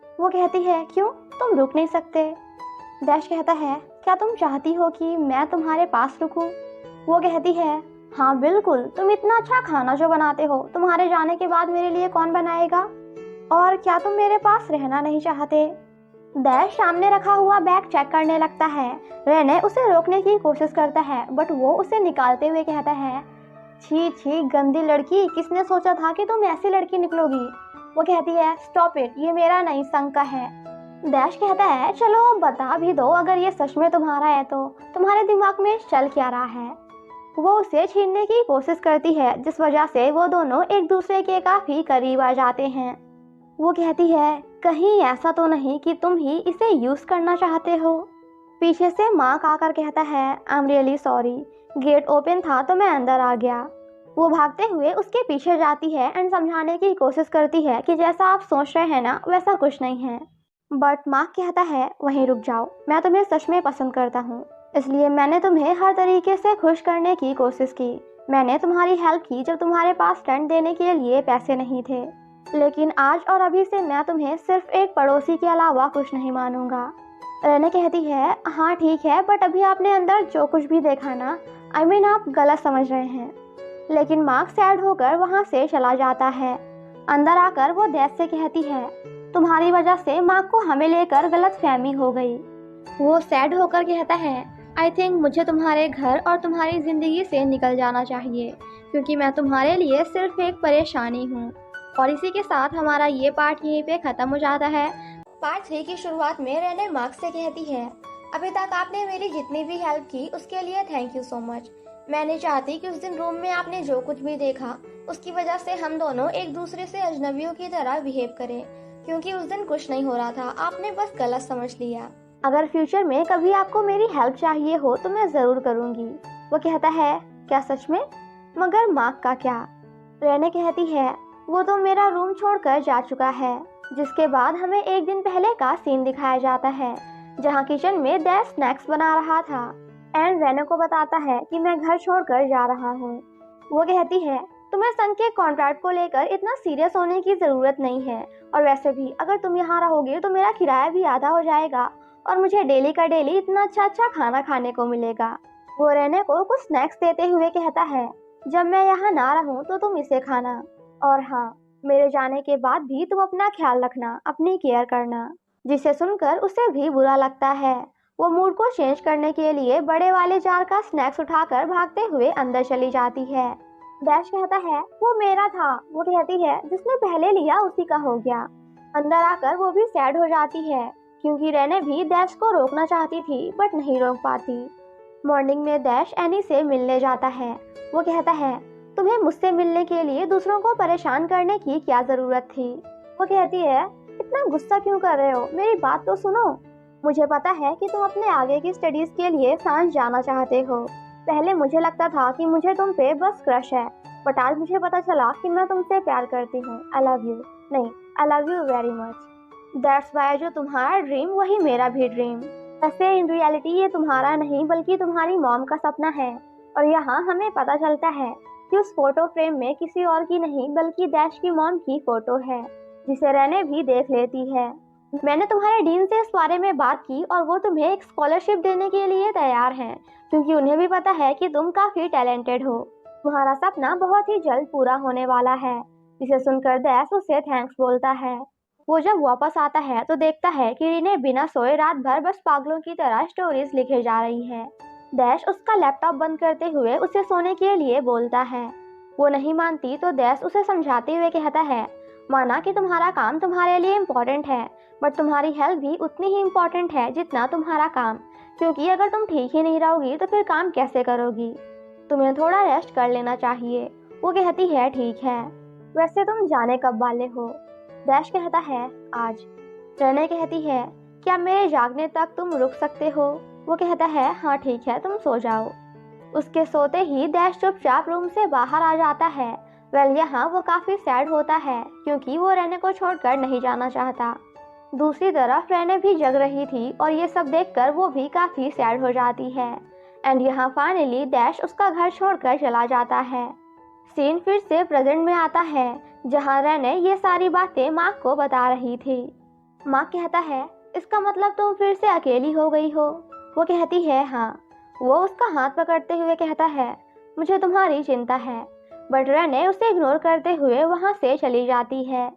वो कहती है, क्यों, तुम रुक नहीं सकते? डैश कहता है, क्या तुम चाहती हो कि मैं तुम्हारे पास रुकूं? वो कहती है, हाँ बिल्कुल, तुम इतना अच्छा खाना जो बनाते हो तुम्हारे जाने के बाद मेरे लिए कौन बनाएगा? और क्या तुम मेरे पास रहना नहीं चाहते? डैश सामने रखा हुआ बैग चेक करने लगता है। रेने उसे रोकने की कोशिश करता है बट वो उसे निकालते हुए कहता है, छी छी गंदी लड़की, किसने सोचा था कि तुम ऐसी लड़की निकलोगी? वो कहती है, स्टॉप इट, ये मेरा नहीं संग का है। डैश कहता है, चलो बता भी दो, अगर ये सच में तुम्हारा है तो तुम्हारे दिमाग में चल क्या रहा है? वो उसे छीनने की कोशिश करती है जिस वजह से वो दोनों एक दूसरे के काफी करीब आ जाते हैं। वो कहती है, कहीं ऐसा तो नहीं कि तुम ही इसे यूज करना चाहते हो? पीछे से मार्क आकर कहता है, I am really sorry, gate open था तो मैं अंदर आ गया। वो भागते हुए उसके पीछे जाती है एंड समझाने की कोशिश करती है कि जैसा आप सोच रहे हैं ना वैसा कुछ नहीं है। बट मार्क कहता है, वहीं रुक जाओ, मैं तुम्हें सच में पसंद करता हूँ, इसलिए मैंने तुम्हें हर तरीके से खुश करने की कोशिश की। मैंने तुम्हारी हेल्प की जब तुम्हारे पास रेंट देने के लिए पैसे नहीं थे, लेकिन आज और अभी से मैं तुम्हें सिर्फ एक पड़ोसी के अलावा कुछ नहीं मानूंगा। रेने कहती है, हाँ ठीक है, बट अभी आपने अंदर जो कुछ भी देखा ना, आप गलत समझ रहे हैं। लेकिन मार्क सैड होकर वहाँ से चला जाता है। अंदर आकर वो डैश से कहती है, तुम्हारी वजह से मार्क को हमें लेकर गलतफहमी हो गई। वो सैड होकर कहता है, आई थिंक मुझे तुम्हारे घर और तुम्हारी ज़िंदगी से निकल जाना चाहिए क्योंकि मैं तुम्हारे लिए सिर्फ एक परेशानी हूँ। और इसी के साथ हमारा ये पार्ट यहीं पे ख़त्म हो जाता है। पार्ट 3 की शुरुआत में रेने मार्क से कहती है, अभी तक आपने मेरी जितनी भी हेल्प की उसके लिए थैंक यू सो मच। मैं नहीं चाहती कि उस दिन रूम में आपने जो कुछ भी देखा उसकी वजह से हम दोनों एक दूसरे से अजनबियों की तरह बिहेव करें, क्योंकि उस दिन कुछ नहीं हो रहा था, आपने बस गलत समझ लिया। अगर फ्यूचर में कभी आपको मेरी हेल्प चाहिए हो तो मैं जरूर करूंगी। वो कहता है, क्या सच में? मगर मार्क का क्या? रेने कहती है, वो तो मेरा रूम छोड़कर जा चुका है। जिसके बाद हमें एक दिन पहले का सीन दिखाया जाता है जहाँ किचन में डैश स्नैक्स बना रहा था एंड रेने को बताता है कि मैं घर छोड़कर जा रहा हूँ। वो कहती है, तुम्हें संघ के कॉन्ट्रैक्ट को लेकर इतना सीरियस होने की जरूरत नहीं है, और वैसे भी अगर तुम यहाँ रहोगे तो मेरा किराया भी आधा हो जाएगा और मुझे डेली का डेली इतना अच्छा खाना खाने को मिलेगा। वो रेने को कुछ स्नैक्स देते हुए कहता है, जब मैं यहाँ ना रहूँ तो तुम इसे खाना, और हाँ, मेरे जाने के बाद भी तुम अपना ख्याल रखना, अपनी केयर करना। जिसे सुनकर उसे भी बुरा लगता है। वो मूड को चेंज करने के लिए बड़े वाले जार का स्नैक्स उठाकर भागते हुए अंदर चली जाती है। डैश कहता है, वो मेरा था। वो कहती है, जिसने पहले लिया उसी का हो गया। अंदर आकर वो भी सैड हो जाती है क्योंकि रेने भी डैश को रोकना चाहती थी बट नहीं रोक पाती। मॉर्निंग में डैश एनी से मिलने जाता है। वो कहता है, तुम्हें मुझसे मिलने के लिए दूसरों को परेशान करने की क्या जरूरत थी? वो कहती है, इतना गुस्सा क्यों कर रहे हो, मेरी बात तो सुनो। मुझे पता है कि तुम अपने आगे की स्टडीज के लिए फ्रांस जाना चाहते हो। पहले मुझे लगता था कि मुझे तुम पे बस क्रश है, बट आज मुझे पता चला कि मैं तुमसे प्यार करती हूँ। आई लव यू, नहीं I love you very much. That's why जो तुम्हारा ड्रीम वही मेरा भी ड्रीम। वैसे इन रियलिटी ये तुम्हारा नहीं बल्कि तुम्हारी मॉम का सपना है, और यहाँ हमें पता चलता है कि उस फोटो फ्रेम में किसी और की नहीं बल्कि डैश की मॉम की फोटो है, जिसे रेने भी देख लेती है। मैंने तुम्हारे डीन से इस बारे में बात की और वो तुम्हें एक स्कॉलरशिप देने के लिए तैयार हैं, क्योंकि उन्हें भी पता है कि तुम काफी टैलेंटेड हो। तुम्हारा सपना बहुत ही जल्द पूरा होने वाला है। जिसे सुनकर डैश उसे थैंक्स बोलता है। वो जब वापस आता है तो देखता है कि रीने बिना सोए रात भर बस पागलों की तरह स्टोरीज लिखे जा रही है। डैश उसका लैपटॉप बंद करते हुए उसे सोने के लिए बोलता है। वो नहीं मानती तो डैश उसे समझाते हुए कहता है, माना कि तुम्हारा काम तुम्हारे लिए इम्पोर्टेंट है, बट तुम्हारी हेल्थ भी उतनी ही इम्पोर्टेंट है जितना तुम्हारा काम, क्योंकि अगर तुम ठीक ही नहीं रहोगी तो फिर काम कैसे करोगी? तुम्हें थोड़ा रेस्ट कर लेना चाहिए। वो कहती है, ठीक है, वैसे तुम जाने कब वाले हो? डैश कहता है, आज। रेने कहती है, क्या मेरे जागने तक तुम रुक सकते हो? वो कहता है, हाँ ठीक है, तुम सो जाओ। उसके सोते ही डैश चुपचाप रूम से बाहर आ जाता है। यहाँ वो काफी सैड होता है क्योंकि वो रेने को छोड़कर नहीं जाना चाहता। दूसरी तरफ रेने भी जग रही थी और ये सब देखकर वो भी काफी सैड हो जाती है। एंड यहाँ फाइनली डैश उसका घर छोड़कर चला जाता है। सीन फिर से प्रेजेंट में आता है जहाँ रेने ये सारी बातें मार्क को बता रही थी। मार्क कहता है, इसका मतलब तुम फिर से अकेली हो गई हो? वो कहती है, हाँ। वो उसका हाथ पकड़ते हुए कहता है, मुझे तुम्हारी चिंता है, बट रेने उसे इग्नोर करते हुए वहाँ से चली जाती है।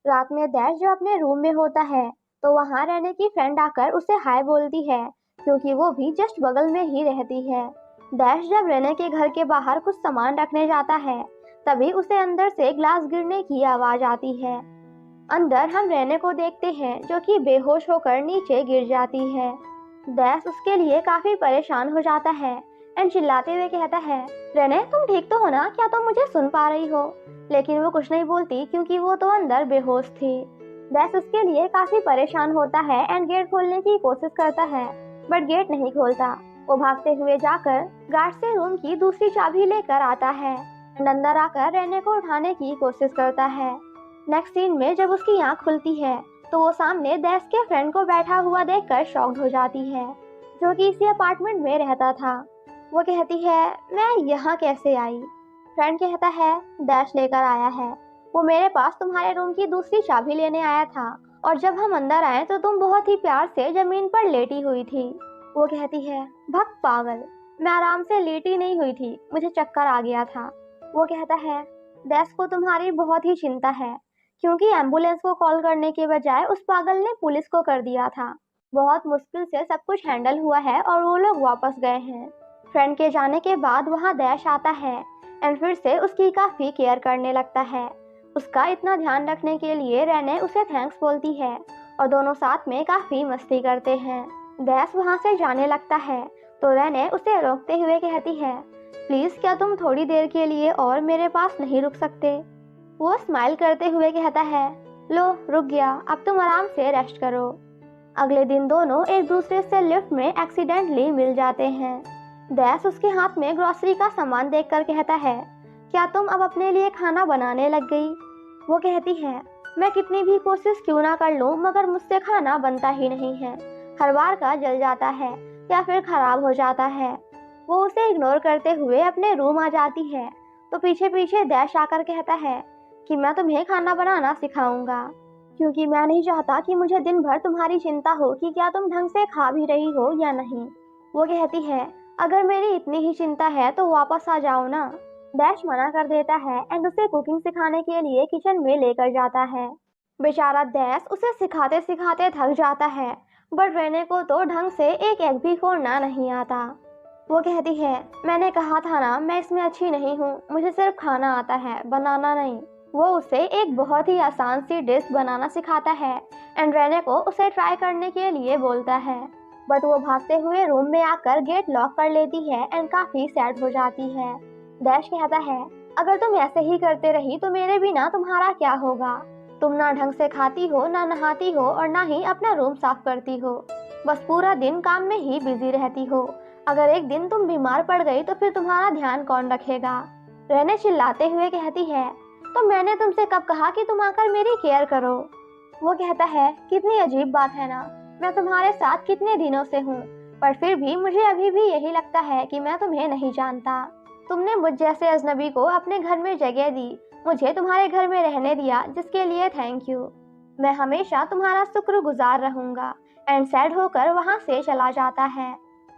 रात में डैश जब अपने रूम में होता है तो वहाँ रेने की फ्रेंड आकर उसे हाय बोलती है क्योंकि वो भी जस्ट बगल में ही रहती है। डैश जब रेने के घर के बाहर कुछ सामान रखने जाता है तभी उसे अंदर से ग्लास गिरने की आवाज आती है। अंदर हम रेने को देखते हैं जो कि बेहोश होकर नीचे गिर जाती है। डैश उसके लिए काफी परेशान हो जाता है एंड चिल्लाते हुए कहता है, रेने तुम ठीक तो हो ना? क्या तुम मुझे सुन पा रही हो? लेकिन वो कुछ नहीं बोलती क्योंकि वो तो अंदर बेहोश थी। डैश उसके लिए काफी परेशान होता है एंड गेट खोलने की कोशिश करता है बट गेट नहीं खोलता। वो भागते हुए जाकर गार्ड से रूम की दूसरी चाबी लेकर आता है एंड अंदर आकर रेने को उठाने की कोशिश करता है। नेक्स्ट सीन में जब उसकी आँख खुलती है तो वो सामने डैश के फ्रेंड को बैठा हुआ देखकर शॉक्ड हो जाती है, जो कि इसी अपार्टमेंट में रहता था। वो कहती है, मैं यहाँ कैसे आई? फ्रेंड कहता है, डैश लेकर आया है। वो मेरे पास तुम्हारे रूम की दूसरी चाबी लेने आया था और जब हम अंदर आए तो तुम बहुत ही प्यार से जमीन पर लेटी हुई थी। वो कहती है, भग पागल, मैं आराम से लेटी नहीं हुई थी, मुझे चक्कर आ गया था। वो कहता है, डैश को तुम्हारी बहुत ही चिंता है क्योंकि एम्बुलेंस को कॉल करने के बजाय उस पागल ने पुलिस को कर दिया था। बहुत मुश्किल से सब कुछ हैंडल हुआ है और वो लोग वापस गए हैं। फ्रेंड के जाने के बाद वहाँ डैश आता है एंड फिर से उसकी काफी केयर करने लगता है। उसका इतना ध्यान रखने के लिए रेने उसे थैंक्स बोलती है और दोनों साथ में काफ़ी मस्ती करते हैं। डैश वहाँ से जाने लगता है तो रेने उसे रोकते हुए कहती है, प्लीज़ क्या तुम थोड़ी देर के लिए और मेरे पास नहीं रुक सकते। वो स्माइल करते हुए कहता है, लो रुक गया, अब तुम आराम से रेस्ट करो। अगले दिन दोनों एक दूसरे से लिफ्ट में एक्सीडेंटली मिल जाते हैं। डैश उसके हाथ में ग्रोसरी का सामान देखकर कहता है, क्या तुम अब अपने लिए खाना बनाने लग गई। वो कहती है, मैं कितनी भी कोशिश क्यों ना कर लूं मगर मुझसे खाना बनता ही नहीं है, हर बार का जल जाता है या फिर खराब हो जाता है। वो उसे इग्नोर करते हुए अपने रूम आ जाती है तो पीछे पीछे डैश आकर कहता है कि मैं तुम्हें खाना बनाना सिखाऊंगा, क्योंकि मैं नहीं चाहता कि मुझे दिन भर तुम्हारी चिंता हो कि क्या तुम ढंग से खा भी रही हो या नहीं। वो कहती है, अगर मेरी इतनी ही चिंता है तो वापस आ जाओ ना। डैश मना कर देता है एंड उसे कुकिंग सिखाने के लिए किचन में लेकर जाता है। बेचारा डैश उसे सिखाते सिखाते थक जाता है, बट रेने को तो ढंग से एक एग भी फोड़ना नहीं आता। वो कहती है, मैंने कहा था ना मैं इसमें अच्छी नहीं हूँ, मुझे सिर्फ खाना आता है, बनाना नहीं। वो उसे एक बहुत ही आसान सी डिश बनाना सिखाता है एंड रेने को उसे ट्राई करने के लिए बोलता है, बट वो भागते हुए रूम में आकर गेट लॉक कर लेती है एंड काफी सैड हो जाती है। डैश कहता है, अगर तुम ऐसे ही करते रही तो मेरे बिना तुम्हारा क्या होगा। तुम ना ढंग से खाती हो, ना नहाती हो और ना ही अपना रूम साफ करती हो, बस पूरा दिन काम में ही बिजी रहती हो। अगर एक दिन तुम बीमार पड़ गई तो फिर तुम्हारा ध्यान कौन रखेगा। रेने चिल्लाते हुए कहती है, तो मैंने तुमसे कब कहा कि तुम आकर मेरी केयर करो। वो कहता है, कितनी अजीब बात है ना, मैं तुम्हारे साथ कितने दिनों से हूँ, पर फिर भी मुझे अभी भी यही लगता है कि मैं तुम्हें नहीं जानता। तुमने मुझ जैसे अजनबी को अपने घर में जगह दी, मुझे तुम्हारे घर में रहने दिया, जिसके लिए थैंक यू। मैं हमेशा तुम्हारा शुक्रगुजार रहूंगा। एंड सैड होकर वहाँ से चला जाता है।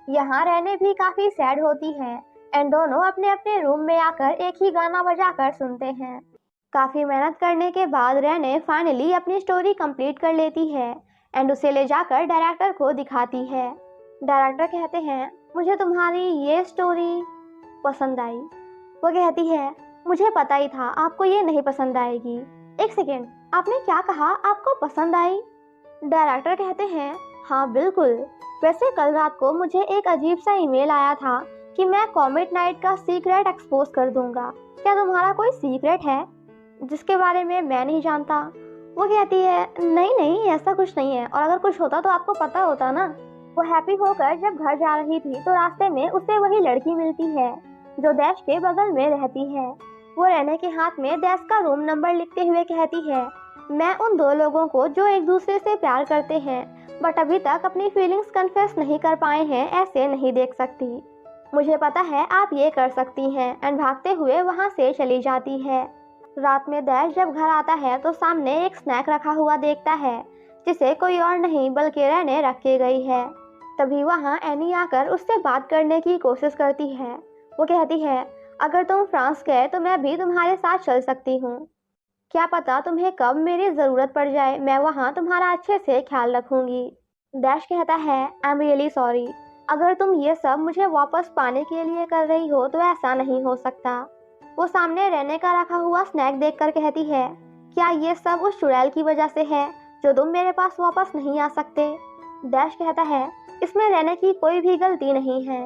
यहाँ रहने भी काफी सैड होती है एंड दोनों अपने अपने रूम में आकर एक ही गाना बजाकर सुनते हैं। काफी मेहनत करने के बाद रेने फाइनली अपनी स्टोरी कंप्लीट कर लेती है एंड उसे ले जाकर डायरेक्टर को दिखाती है। डायरेक्टर कहते हैं, मुझे तुम्हारी ये स्टोरी पसंद आई। वो कहती है, मुझे पता ही था आपको ये नहीं पसंद आएगी। एक सेकेंड, आपने क्या कहा, आपको पसंद आई। डायरेक्टर कहते हैं, हाँ बिल्कुल, वैसे कल रात को मुझे एक अजीब सा ईमेल आया था कि मैं कॉमेट नाइट का सीक्रेट एक्सपोज कर दूंगा। क्या तुम्हारा कोई सीक्रेट है जिसके बारे में मैं नहीं जानता। वो कहती है, नहीं नहीं ऐसा कुछ नहीं है, और अगर कुछ होता तो आपको पता होता ना। वो हैप्पी होकर जब घर जा रही थी तो रास्ते में उसे वही लड़की मिलती है जो डैश के बगल में रहती है। वो रेने के हाथ में डैश का रूम नंबर लिखते हुए कहती है, मैं उन दो लोगों को जो एक दूसरे से प्यार करते हैं बट अभी तक अपनी फीलिंग्स कन्फेस नहीं कर पाए हैं ऐसे नहीं देख सकती। मुझे पता है आप ये कर सकती हैं। एंड भागते हुए वहाँ से चली जाती है। रात में डैश जब घर आता है तो सामने एक स्नैक रखा हुआ देखता है जिसे कोई और नहीं बल्कि रेने रख के गई है। तभी वहाँ एनी आकर उससे बात करने की कोशिश करती है। वो कहती है, अगर तुम फ्रांस गए तो मैं भी तुम्हारे साथ चल सकती हूँ। क्या पता तुम्हें कब मेरी ज़रूरत पड़ जाए, मैं वहाँ तुम्हारा अच्छे से ख्याल रखूँगी। डैश कहता है, आई एम रियली सॉरी, अगर तुम ये सब मुझे वापस पाने के लिए कर रही हो तो ऐसा नहीं हो सकता। वो सामने रेने का रखा हुआ स्नैक देखकर कहती है, क्या ये सब उस चुड़ैल की वजह से है जो तुम मेरे पास वापस नहीं आ सकते। डैश कहता है, इसमें रेने की कोई भी गलती नहीं है।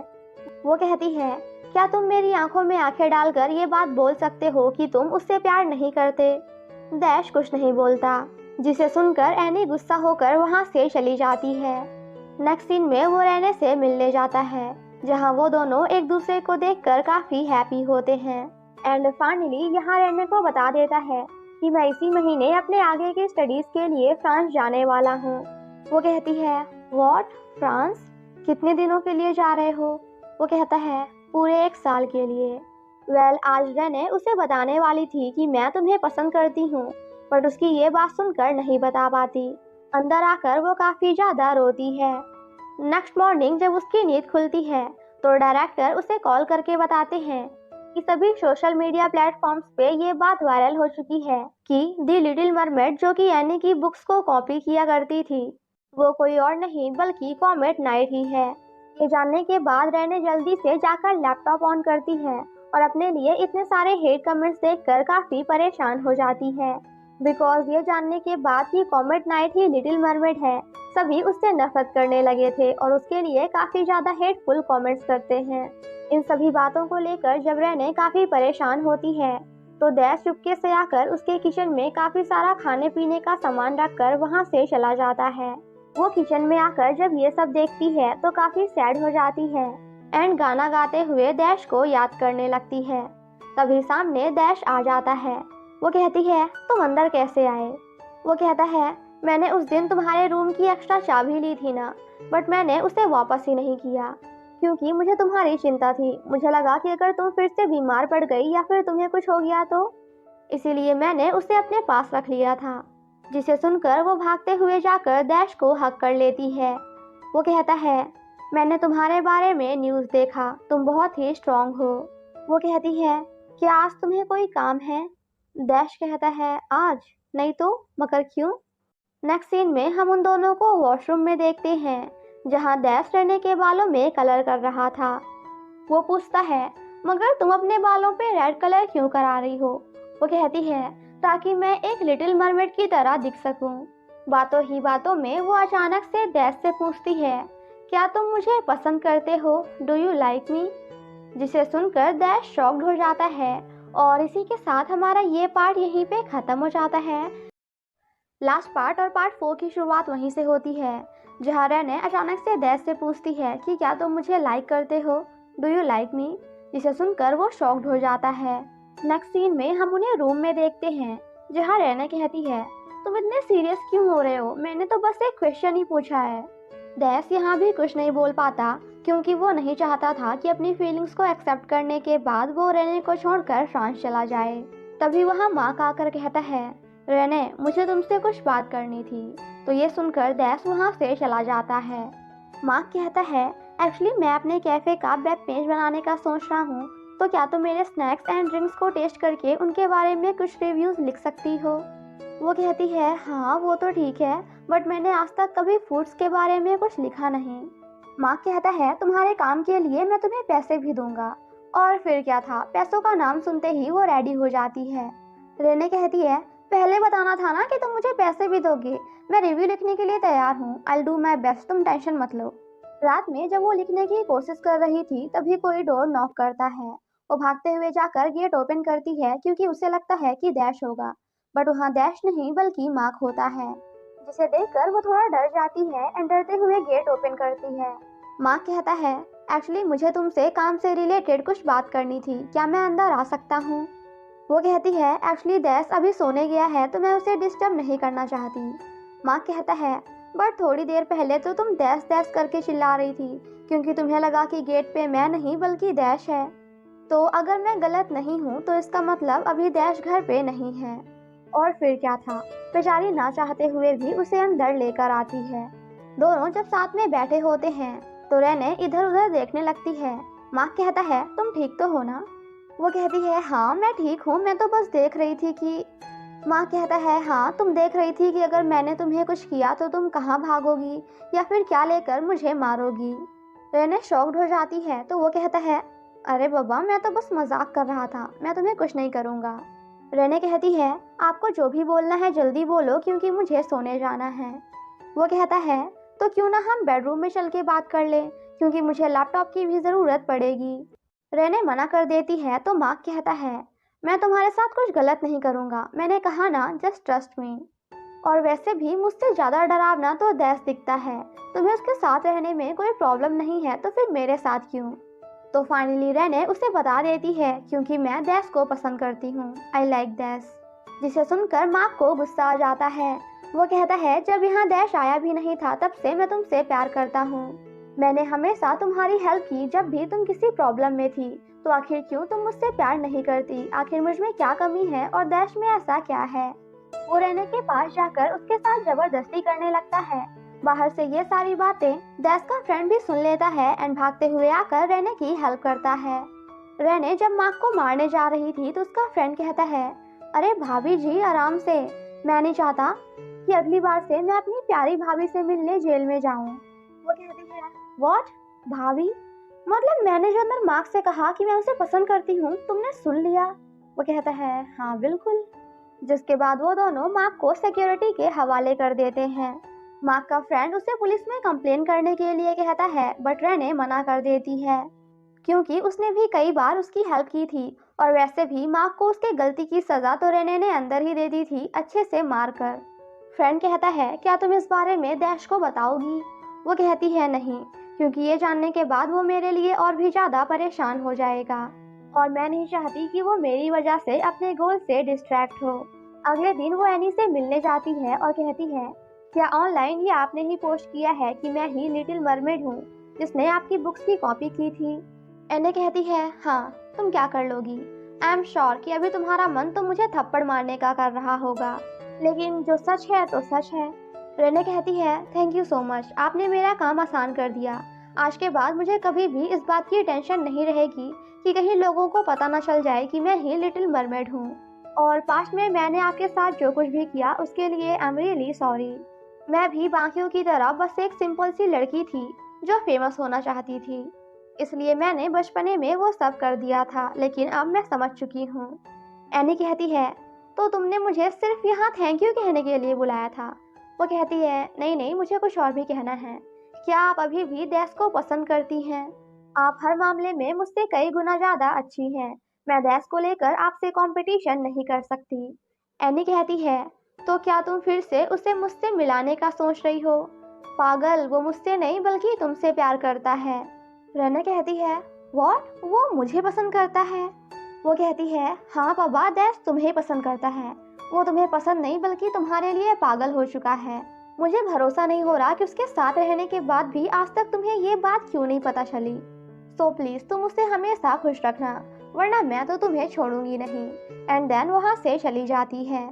वो कहती है, क्या तुम मेरी आंखों में आंखें डालकर ये बात बोल सकते हो कि तुम उससे प्यार नहीं करते। डैश कुछ नहीं बोलता, जिसे सुनकर एनी गुस्सा होकर वहाँ से चली जाती है। नेक्स्ट सीन में वो रेने से मिलने जाता है जहाँ वो दोनों एक दूसरे को देखकर काफी हैप्पी होते हैं। एंड फाइनली यहाँ रेने को बता देता है कि मैं इसी महीने अपने आगे की स्टडीज के लिए फ्रांस जाने वाला हूँ। वो कहती है, व्हाट, फ्रांस, कितने दिनों के लिए जा रहे हो। वो कहता है, पूरे 1 साल के लिए। आज रेने उसे बताने वाली थी कि मैं तुम्हें पसंद करती हूँ, बट उसकी ये बात सुनकर नहीं बता पाती। अंदर आकर वो काफी ज्यादा रोती है। नेक्स्ट मॉर्निंग जब उसकी नींद खुलती है तो डायरेक्टर उसे कॉल करके बताते हैं कि सभी सोशल मीडिया प्लेटफॉर्म्स पे ये बात वायरल हो चुकी है कि दी लिटिल मरमेड, जो कि एनी की बुक्स को कॉपी किया करती थी, वो कोई और नहीं बल्कि कॉमेट नाइट ही है। ये जानने के बाद रेने जल्दी से जाकर लैपटॉप ऑन करती है और अपने लिए इतने सारे हेट कमेंट्स देखकर काफी परेशान हो जाती है। बिकॉज ये जानने के बाद कि कॉमेट नाइट ही लिटिल मरमेड है, सभी उससे नफरत करने लगे थे और उसके लिए काफी ज्यादा हेटफुल कमेंट्स करते हैं। इन सभी बातों को लेकर जब रेने काफी परेशान होती है तो डैश चुपके से आकर उसके किचन में काफी सारा खाने पीने का सामान रखकर वहां से चला जाता है। वो किचन में आकर जब ये सब देखती है तो काफी सैड हो जाती है एंड गाना गाते हुए डैश को याद करने लगती है। तभी सामने डैश आ जाता है। वो कहती है, तुम अंदर कैसे आए? वो कहता है, मैंने उस दिन तुम्हारे रूम की एक्स्ट्रा चाबी ली थी ना, बट मैंने उसे वापस ही नहीं किया क्योंकि मुझे तुम्हारी चिंता थी। मुझे लगा कि अगर तुम फिर से बीमार पड़ गई या फिर तुम्हें कुछ हो गया तो इसीलिए मैंने उसे अपने पास रख लिया था। जिसे सुनकर वो भागते हुए जाकर डैश को हक कर लेती है। वो कहता है, मैंने तुम्हारे बारे में न्यूज़ देखा, तुम बहुत ही स्ट्रांग हो। वो कहती है, क्या आज तुम्हें कोई काम है? डैश कहता है, आज नहीं तो मगर क्यों? नेक्स्ट सीन में हम उन दोनों को वॉशरूम में देखते हैं जहां डैश रेने के बालों में कलर कर रहा था। वो पूछता है, मगर तुम अपने बालों पे रेड कलर क्यों करा रही हो? वो कहती है, ताकि मैं एक लिटिल मरमेड की तरह दिख सकूं। बातों ही बातों में वो अचानक से डैश से पूछती है, क्या तुम मुझे पसंद करते हो? Do you like me? जिसे सुनकर डैश शॉक्ड हो जाता है और इसी के साथ हमारा ये पार्ट यहीं पे खत्म हो जाता है। लास्ट पार्ट और पार्ट 4 की शुरुआत वहीं से होती है जहाँ रेने अचानक से डैश से पूछती है कि क्या तुम मुझे लाइक करते हो? Do you like me? जिसे सुनकर वो शॉक्ड हो जाता है। नेक्स्ट सीन में हम उन्हें रूम में देखते हैं जहाँ रेने कहती है, तुम इतने सीरियस क्यों हो रहे हो? मैंने तो बस एक क्वेश्चन ही पूछा है। डैश यहाँ भी कुछ नहीं बोल पाता क्योंकि वो नहीं चाहता था कि अपनी फीलिंग्स को एक्सेप्ट करने के बाद वो रेने को छोड़कर फ्रांस चला जाए। तभी वहाँ मार्क आकर कहता है, रेने मुझे तुमसे कुछ बात करनी थी। तो ये सुनकर डैश वहाँ से चला जाता है। मार्क कहता है, एक्चुअली मैं अपने कैफे का वेब पेज बनाने का सोच रहा हूँ, तो क्या तुम मेरे स्नैक्स एंड ड्रिंक्स को टेस्ट करके उनके बारे में कुछ रिव्यूज लिख सकती हो? वो कहती है, हाँ वो तो ठीक है, बट मैंने आज तक कभी फूड्स के बारे में कुछ लिखा नहीं। मार्क कहता है, तुम्हारे काम के लिए मैं तुम्हें पैसे भी दूंगा। और फिर क्या था, पैसों का नाम सुनते ही वो रेडी हो जाती है। रेने कहती है, पहले बताना था ना कि तुम मुझे पैसे भी दोगे। मैं रिव्यू लिखने के लिए तैयार हूँ। आई डू माई बेस्ट, तुम टेंशन मत लो। रात में जब वो लिखने की कोशिश कर रही थी तभी कोई डोर नॉक करता है। वो भागते हुए जाकर गेट ओपन करती है क्योंकि उसे लगता है कि डैश होगा, बट वहाँ डैश नहीं बल्कि मार्क होता है। जिसे देखकर वो थोड़ा डर जाती है एंड डरते हुए गेट ओपन करती है। मार्क कहता है, एक्चुअली मुझे तुमसे काम से रिलेटेड कुछ बात करनी थी, क्या मैं अंदर आ सकता हूँ? वो कहती है, एक्चुअली डैश अभी सोने गया है तो मैं उसे डिस्टर्ब नहीं करना चाहती। मार्क कहता है, बट थोड़ी देर पहले तो तुम डैश डैश करके चिल्ला रही थी क्योंकि तुम्हें लगा कि गेट पे मैं नहीं बल्कि डैश है। तो अगर मैं गलत नहीं हूँ तो इसका मतलब अभी डैश घर पे नहीं है। और फिर क्या था, बेचारी ना चाहते हुए भी उसे अंदर लेकर आती है। दोनों जब साथ में बैठे होते हैं तो रेने इधर उधर देखने लगती है। मार्क कहता है, तुम ठीक तो हो ना? वो कहती है, हाँ मैं ठीक हूँ, मैं तो बस देख रही थी कि। माँ कहता है, हाँ तुम देख रही थी कि अगर मैंने तुम्हें कुछ किया तो तुम कहाँ भागोगी या फिर क्या लेकर मुझे मारोगी? रेने शॉक्ड हो जाती है तो वो कहता है, अरे बाबा मैं तो बस मजाक कर रहा था, मैं तुम्हें कुछ नहीं करूँगा। रेने कहती है, आपको जो भी बोलना है जल्दी बोलो क्योंकि मुझे सोने जाना है। वो कहता है, तो क्यों ना हम बेडरूम में चल के बात कर लें क्योंकि मुझे लैपटॉप की भी ज़रूरत पड़ेगी। रेने मना कर देती है तो मार्क कहता है, मैं तुम्हारे साथ कुछ गलत नहीं करूँगा, मैंने कहा ना, जस्ट ट्रस्ट मी। और वैसे भी मुझसे ज़्यादा डरावना तो डैश दिखता है, तुम्हें उसके साथ रहने में कोई प्रॉब्लम नहीं है तो फिर मेरे साथ क्यों? तो फाइनली रेने उसे बता देती है, क्योंकि मैं डैश को पसंद करती हूँ, आई लाइक डैश। जिसे सुनकर मार्क को गुस्सा आ जाता है। वो कहता है, जब यहाँ डैश आया भी नहीं था तब से मैं तुमसे प्यार करता हूँ। मैंने हमेशा तुम्हारी हेल्प की जब भी तुम किसी प्रॉब्लम में थी, तो आखिर क्यों तुम मुझसे प्यार नहीं करती? आखिर मुझ में क्या कमी है और डैश में ऐसा क्या है? वो रेने के पास जाकर उसके साथ जबरदस्ती करने लगता है। बाहर से ये सारी बातें डैश का फ्रेंड भी सुन लेता है एंड भागते हुए आकर रेने की हेल्प करता है। रेने जब मार्क को मारने जा रही थी तो उसका फ्रेंड कहता है, अरे भाभी जी आराम से, मैं नहीं चाहता कि अगली बार से मैं अपनी प्यारी भाभी से मिलने जेल में जाऊं। वो कहती है, व्हाट? भाभी? मतलब मैंने जो अंदर मार्क से कहा कि मैं उसे पसंद करती हूँ तुमने सुन लिया? वो कहता है, हाँ बिल्कुल। जिसके बाद वो दोनों मार्क को सिक्योरिटी के हवाले कर देते हैं। मार्क का फ्रेंड उसे पुलिस में कंप्लेन करने के लिए कहता है, बट रेने मना कर देती है क्योंकि उसने भी कई बार उसकी हेल्प की थी और वैसे भी मार्क को उसके गलती की सज़ा तो रेने ने अंदर ही दे दी थी, अच्छे से मार कर। फ्रेंड कहता है, क्या तुम इस बारे में डैश को बताओगी? वो कहती है, नहीं, क्योंकि ये जानने के बाद वो मेरे लिए और भी ज़्यादा परेशान हो जाएगा और मैं नहीं चाहती कि वो मेरी वजह से अपने गोल से डिस्ट्रैक्ट हो। अगले दिन वो एनी से मिलने जाती है और कहती है, क्या ऑनलाइन ये आपने ही पोस्ट किया है कि मैं ही लिटिल मरमेड हूँ जिसने आपकी बुक्स की कॉपी की थी? एनी कहती है, हाँ, तुम क्या कर लोगी? आई एम श्योर कि अभी तुम्हारा मन तो मुझे थप्पड़ मारने का कर रहा होगा, लेकिन जो सच है तो सच है। रेने कहती है, थैंक यू सो मच, आपने मेरा काम आसान कर दिया। आज के बाद मुझे कभी भी इस बात की टेंशन नहीं रहेगी कि कहीं लोगों को पता न चल जाए कि मैं ही लिटिल मरमेड हूँ और पास्ट में मैंने आपके साथ जो कुछ भी किया उसके लिए आई एम रियली सॉरी। मैं भी बाकियों की तरह बस एक सिंपल सी लड़की थी जो फेमस होना चाहती थी, इसलिए मैंने बचपने में वो सब कर दिया था, लेकिन अब मैं समझ चुकी हूँ। एनी कहती है, तो तुमने मुझे सिर्फ यहाँ थैंक यू कहने के लिए बुलाया था? वो कहती है, नहीं नहीं, मुझे कुछ और भी कहना है। क्या आप अभी भी डैश को पसंद करती हैं? आप हर मामले में मुझसे कई गुना ज़्यादा अच्छी हैं। मैं डैश को लेकर आपसे कंपटीशन नहीं कर सकती। एनी कहती है, तो क्या तुम फिर से उसे मुझसे मिलाने का सोच रही हो? पागल, वो मुझसे नहीं बल्कि तुमसे प्यार करता है। रेने कहती है, व्हाट? वो मुझे पसंद करता है? वो कहती है, हाँ पापा, डैश तुम्हें पसंद करता है। वो तुम्हें पसंद नहीं बल्कि तुम्हारे लिए पागल हो चुका है। मुझे भरोसा नहीं हो रहा कि उसके साथ रहने के बाद भी आज तक तुम्हें ये बात क्यों नहीं पता चली। सो प्लीज तुम उसे हमेशा खुश रखना, वरना मैं तो तुम्हें छोड़ूंगी नहीं। एंड देन वहाँ से चली जाती है।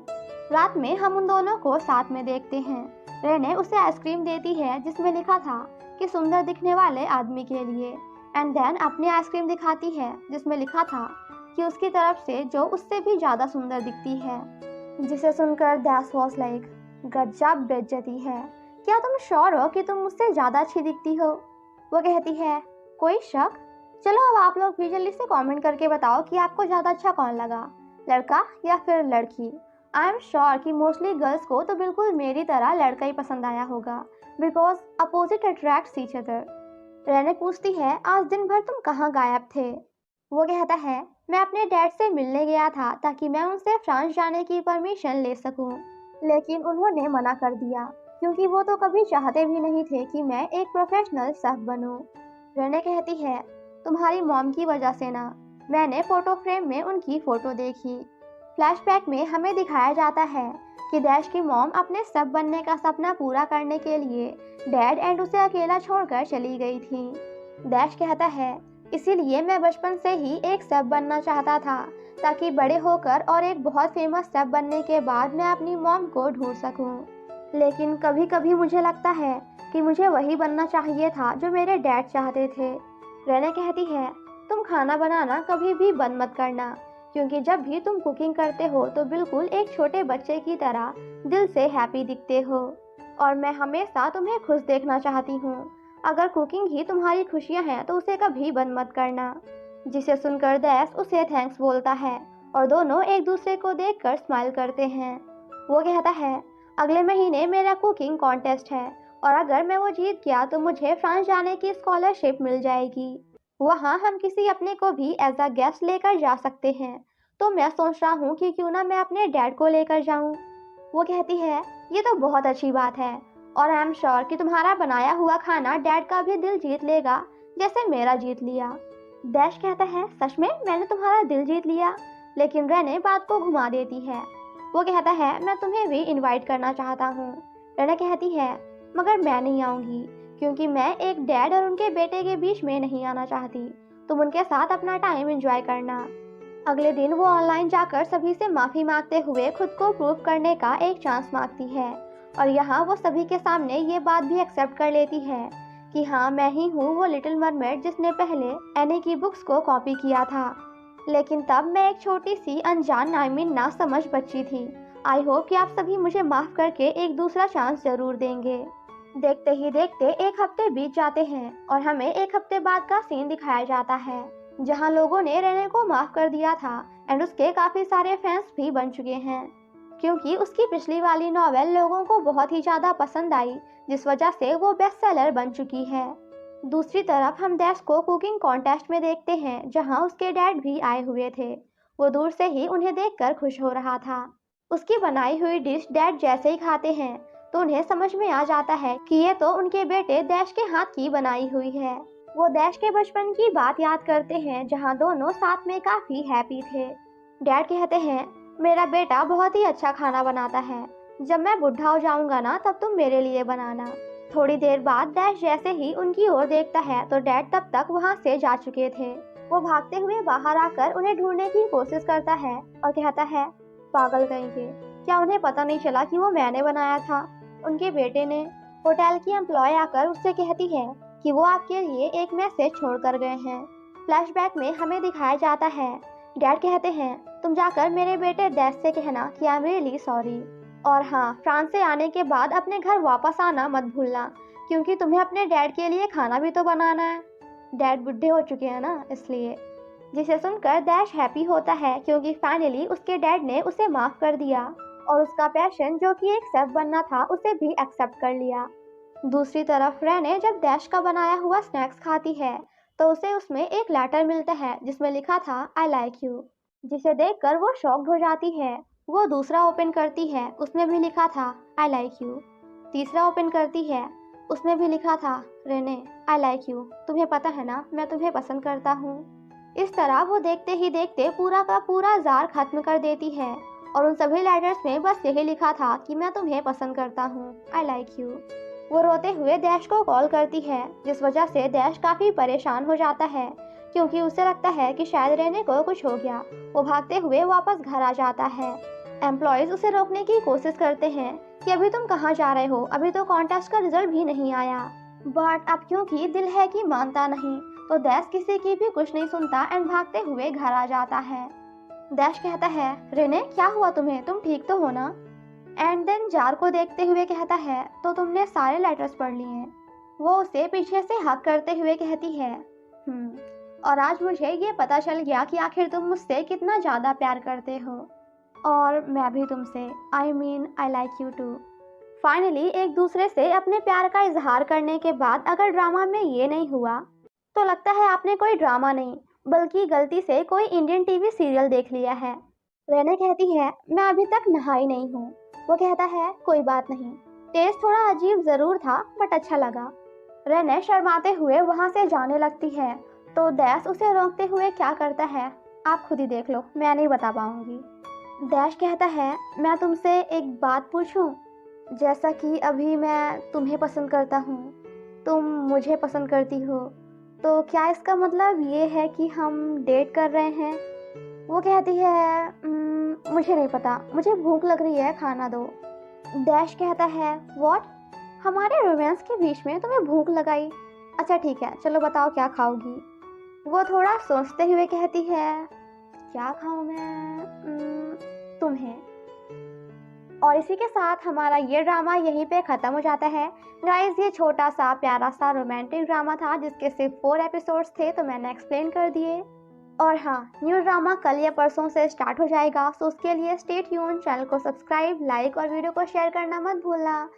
रात में हम उन दोनों को साथ में देखते हैं। रेने उसे आइसक्रीम देती है जिसमें लिखा था कि सुंदर दिखने वाले आदमी के लिए, एंड देन अपनी आइसक्रीम दिखाती है जिसमें लिखा था कि उसकी तरफ से जो उससे भी ज्यादा सुंदर दिखती है, जिसे सुनकर दैट वाज लाइक, गजब बेइज्जती है। क्या तुम श्योर हो कि तुम मुझसे ज्यादा अच्छी दिखती हो? वो कहती है, कोई शक? चलो अब आप लोग भी जल्दी से कमेंट करके बताओ कि आपको ज्यादा अच्छा कौन लगा, लड़का या फिर लड़की। आई एम श्योर कि मोस्टली गर्ल्स को तो बिल्कुल मेरी तरह लड़का ही पसंद आया होगा, because opposite attracts each other. Rene पूछती है, आज दिन भर तुम कहाँ गायब थे? वो कहता है, मैं अपने डैड से मिलने गया था ताकि मैं उनसे फ्रांस जाने की परमिशन ले सकूं, लेकिन उन्होंने मना कर दिया क्योंकि वो तो कभी चाहते भी नहीं थे कि मैं एक प्रोफेशनल शेफ बनूं। रेने कहती है, तुम्हारी मॉम की वजह से ना। मैंने फोटो फ्रेम में उनकी फोटो देखी। फ्लैशबैक में हमें दिखाया जाता है कि डैश की मॉम अपने शेफ बनने का सपना पूरा करने के लिए डैड एंड उसे अकेला छोड़कर चली गई थी। डैश कहता है, इसीलिए मैं बचपन से ही एक शेफ बनना चाहता था ताकि बड़े होकर और एक बहुत फेमस शेफ बनने के बाद मैं अपनी मॉम को ढूंढ सकूं। लेकिन कभी कभी मुझे लगता है कि मुझे वही बनना चाहिए था जो मेरे डैड चाहते थे। रेने कहती है, तुम खाना बनाना कभी भी बंद मत करना, क्योंकि जब भी तुम कुकिंग करते हो तो बिल्कुल एक छोटे बच्चे की तरह दिल से हैप्पी दिखते हो और मैं हमेशा तुम्हें खुश देखना चाहती हूँ। अगर कुकिंग ही तुम्हारी खुशियाँ हैं तो उसे कभी बंद मत करना। जिसे सुनकर डैश उसे थैंक्स बोलता है और दोनों एक दूसरे को देखकर स्माइल करते हैं। वो कहता है, अगले महीने मेरा कुकिंग कॉन्टेस्ट है और अगर मैं वो जीत गया तो मुझे फ्रांस जाने की स्कॉलरशिप मिल जाएगी। वहाँ हम किसी अपने को भी एज अ गेस्ट लेकर जा सकते हैं, तो मैं सोच रहा हूँ कि क्यों ना मैं अपने डैड को लेकर जाऊँ। वो कहती है, ये तो बहुत अच्छी बात है और आई एम श्योर कि तुम्हारा बनाया हुआ खाना डैड का भी दिल जीत लेगा जैसे मेरा जीत लिया। डैश कहता है, सच में मैंने तुम्हारा दिल जीत लिया? लेकिन रेने बात को घुमा देती है। वो कहता है, मैं तुम्हें भी इनवाइट करना चाहता हूँ। रेने कहती है, मगर मैं नहीं आऊँगी क्योंकि मैं एक डैड और उनके बेटे के बीच में नहीं आना चाहती। तुम उनके साथ अपना टाइम एंजॉय करना। अगले दिन वो ऑनलाइन जाकर सभी से माफ़ी मांगते हुए खुद को प्रूव करने का एक चांस मांगती है और यहाँ वो सभी के सामने ये बात भी एक्सेप्ट कर लेती है कि हाँ, मैं ही हूँ वो लिटिल मरमेड जिसने पहले एनी की बुक्स को कॉपी किया था। लेकिन तब मैं एक छोटी सी अनजान ना समझ बच्ची थी। आई होप कि आप सभी मुझे माफ़ करके एक दूसरा चांस जरूर देंगे। देखते ही देखते एक हफ्ते बीत जाते हैं और हमें एक हफ्ते बाद का सीन दिखाया जाता है जहाँ लोगों ने रेने को माफ़ कर दिया था एंड उसके काफ़ी सारे फैंस भी बन चुके हैं। क्योंकि उसकी पिछली वाली नॉवेल लोगों को बहुत ही ज़्यादा पसंद आई, जिस वजह से वो बेस्ट सेलर बन चुकी है। दूसरी तरफ हम डैश को कुकिंग कॉन्टेस्ट में देखते हैं, जहां उसके डैड भी आए हुए थे। वो दूर से ही उन्हें देखकर खुश हो रहा था। उसकी बनाई हुई डिश डैड जैसे ही खाते हैं तो उन्हें समझ में आ जाता है कि ये तो उनके बेटे डैश के हाथ की बनाई हुई है। वो डैश के बचपन की बात याद करते हैं, जहां दोनों साथ में काफी हैप्पी थे। डैड कहते हैं, मेरा बेटा बहुत ही अच्छा खाना बनाता है। जब मैं बुढ़ा हो जाऊंगा ना, तब तुम मेरे लिए बनाना। थोड़ी देर बाद डैश जैसे ही उनकी ओर देखता है तो डैड तब तक वहां से जा चुके थे। वो भागते हुए बाहर आकर उन्हें ढूंढने की कोशिश करता है और कहता है, पागल कहेंगे, क्या उन्हें पता नहीं चला कि वो मैंने बनाया था? उनके बेटे ने। होटल की एम्प्लॉय आकर उससे कहती है कि वो आपके लिए एक मैसेज छोड़ कर गए हैं। फ्लैशबैक में हमें दिखाया जाता है, डैड कहते हैं, तुम जाकर मेरे बेटे डैश से कहना कि आई एम रियली सॉरी। और हाँ, फ्रांस से आने के बाद अपने घर वापस आना मत भूलना, क्योंकि तुम्हें अपने डैड के लिए खाना भी तो बनाना है। डैड बुढ़े हो चुके हैं ना, इसलिए। जिसे सुनकर डैश हैप्पी होता है, क्योंकि फाइनली उसके डैड ने उसे माफ कर दिया और उसका पैशन जो कि एक शेफ बनना था उसे भी एक्सेप्ट कर लिया। दूसरी तरफ रेने जब डैश का बनाया हुआ स्नैक्स खाती है तो उसे उसमें एक लेटर मिलता है जिसमें लिखा था आई लाइक यू, जिसे देखकर वो शॉक्ड हो जाती है। वो दूसरा ओपन करती है, उसमें भी लिखा था आई लाइक यू। तीसरा ओपन करती है, उसमें भी लिखा था रेने आई लाइक यू, तुम्हें पता है ना मैं तुम्हें पसंद करता हूँ। इस तरह वो देखते ही देखते पूरा का पूरा जार खत्म कर देती है और उन सभी लेटर्स में बस यही लिखा था कि मैं तुम्हें पसंद करता हूँ, आई लाइक यू। वो रोते हुए डैश को कॉल करती है, जिस वजह से डैश काफी परेशान हो जाता है, क्योंकि उसे लगता है कि शायद रेने को कुछ हो गया। वो भागते हुए वापस घर आ जाता है। एम्प्लॉयज उसे रोकने की कोशिश करते हैं कि अभी तुम कहाँ जा रहे हो, अभी तो कॉन्टेस्ट का रिजल्ट भी नहीं आया। बट अब क्योंकि दिल है कि मानता नहीं, तो डैश किसी की भी कुछ नहीं सुनता एंड भागते हुए घर आ जाता है। डैश कहता है, रेने क्या हुआ तुम्हें, तुम ठीक तो हो ना? एंड देन जार को देखते हुए कहता है, तो तुमने सारे लेटर्स पढ़ लिए हैं? वो उसे पीछे से हक करते हुए कहती है, और आज मुझे ये पता चल गया कि आखिर तुम मुझसे कितना ज़्यादा प्यार करते हो, और मैं भी तुमसे, I mean I like you too. Finally एक दूसरे से अपने प्यार का इजहार करने के बाद अगर ड्रामा में ये नहीं हुआ तो लगता है आपने कोई ड्रामा नहीं बल्कि गलती से कोई इंडियन टीवी सीरियल देख लिया है। रेने कहती है, मैं अभी तक नहाई नहीं हूँ। वो कहता है, कोई बात नहीं, टेस्ट थोड़ा अजीब जरूर था बट अच्छा लगा। रेने शर्माते हुए वहाँ से जाने लगती है तो डैश उसे रोकते हुए क्या करता है, आप खुद ही देख लो, मैं नहीं बता पाऊंगी। डैश कहता है, मैं तुमसे एक बात पूछूं? जैसा कि अभी मैं तुम्हें पसंद करता हूँ, तुम मुझे पसंद करती हो, तो क्या इसका मतलब ये है कि हम डेट कर रहे हैं? वो कहती है, मुझे नहीं पता, मुझे भूख लग रही है, खाना दो। डैश कहता है, व्हाट? हमारे रोमांस के बीच में तुम्हें भूख लगाई? अच्छा ठीक है, चलो बताओ क्या खाओगी? वो थोड़ा सोचते हुए कहती है, क्या खाऊं मैं? तुम्हें। और इसी के साथ हमारा ये ड्रामा यहीं पे ख़त्म हो जाता है। गाइस, ये छोटा सा प्यारा सा रोमांटिक ड्रामा था जिसके सिर्फ 4 एपिसोड्स थे, तो मैंने एक्सप्लेन कर दिए। और हाँ, न्यू ड्रामा कल या परसों से स्टार्ट हो जाएगा, सो उसके लिए स्टे ट्यून, चैनल को सब्सक्राइब, लाइक और वीडियो को शेयर करना मत भूलना।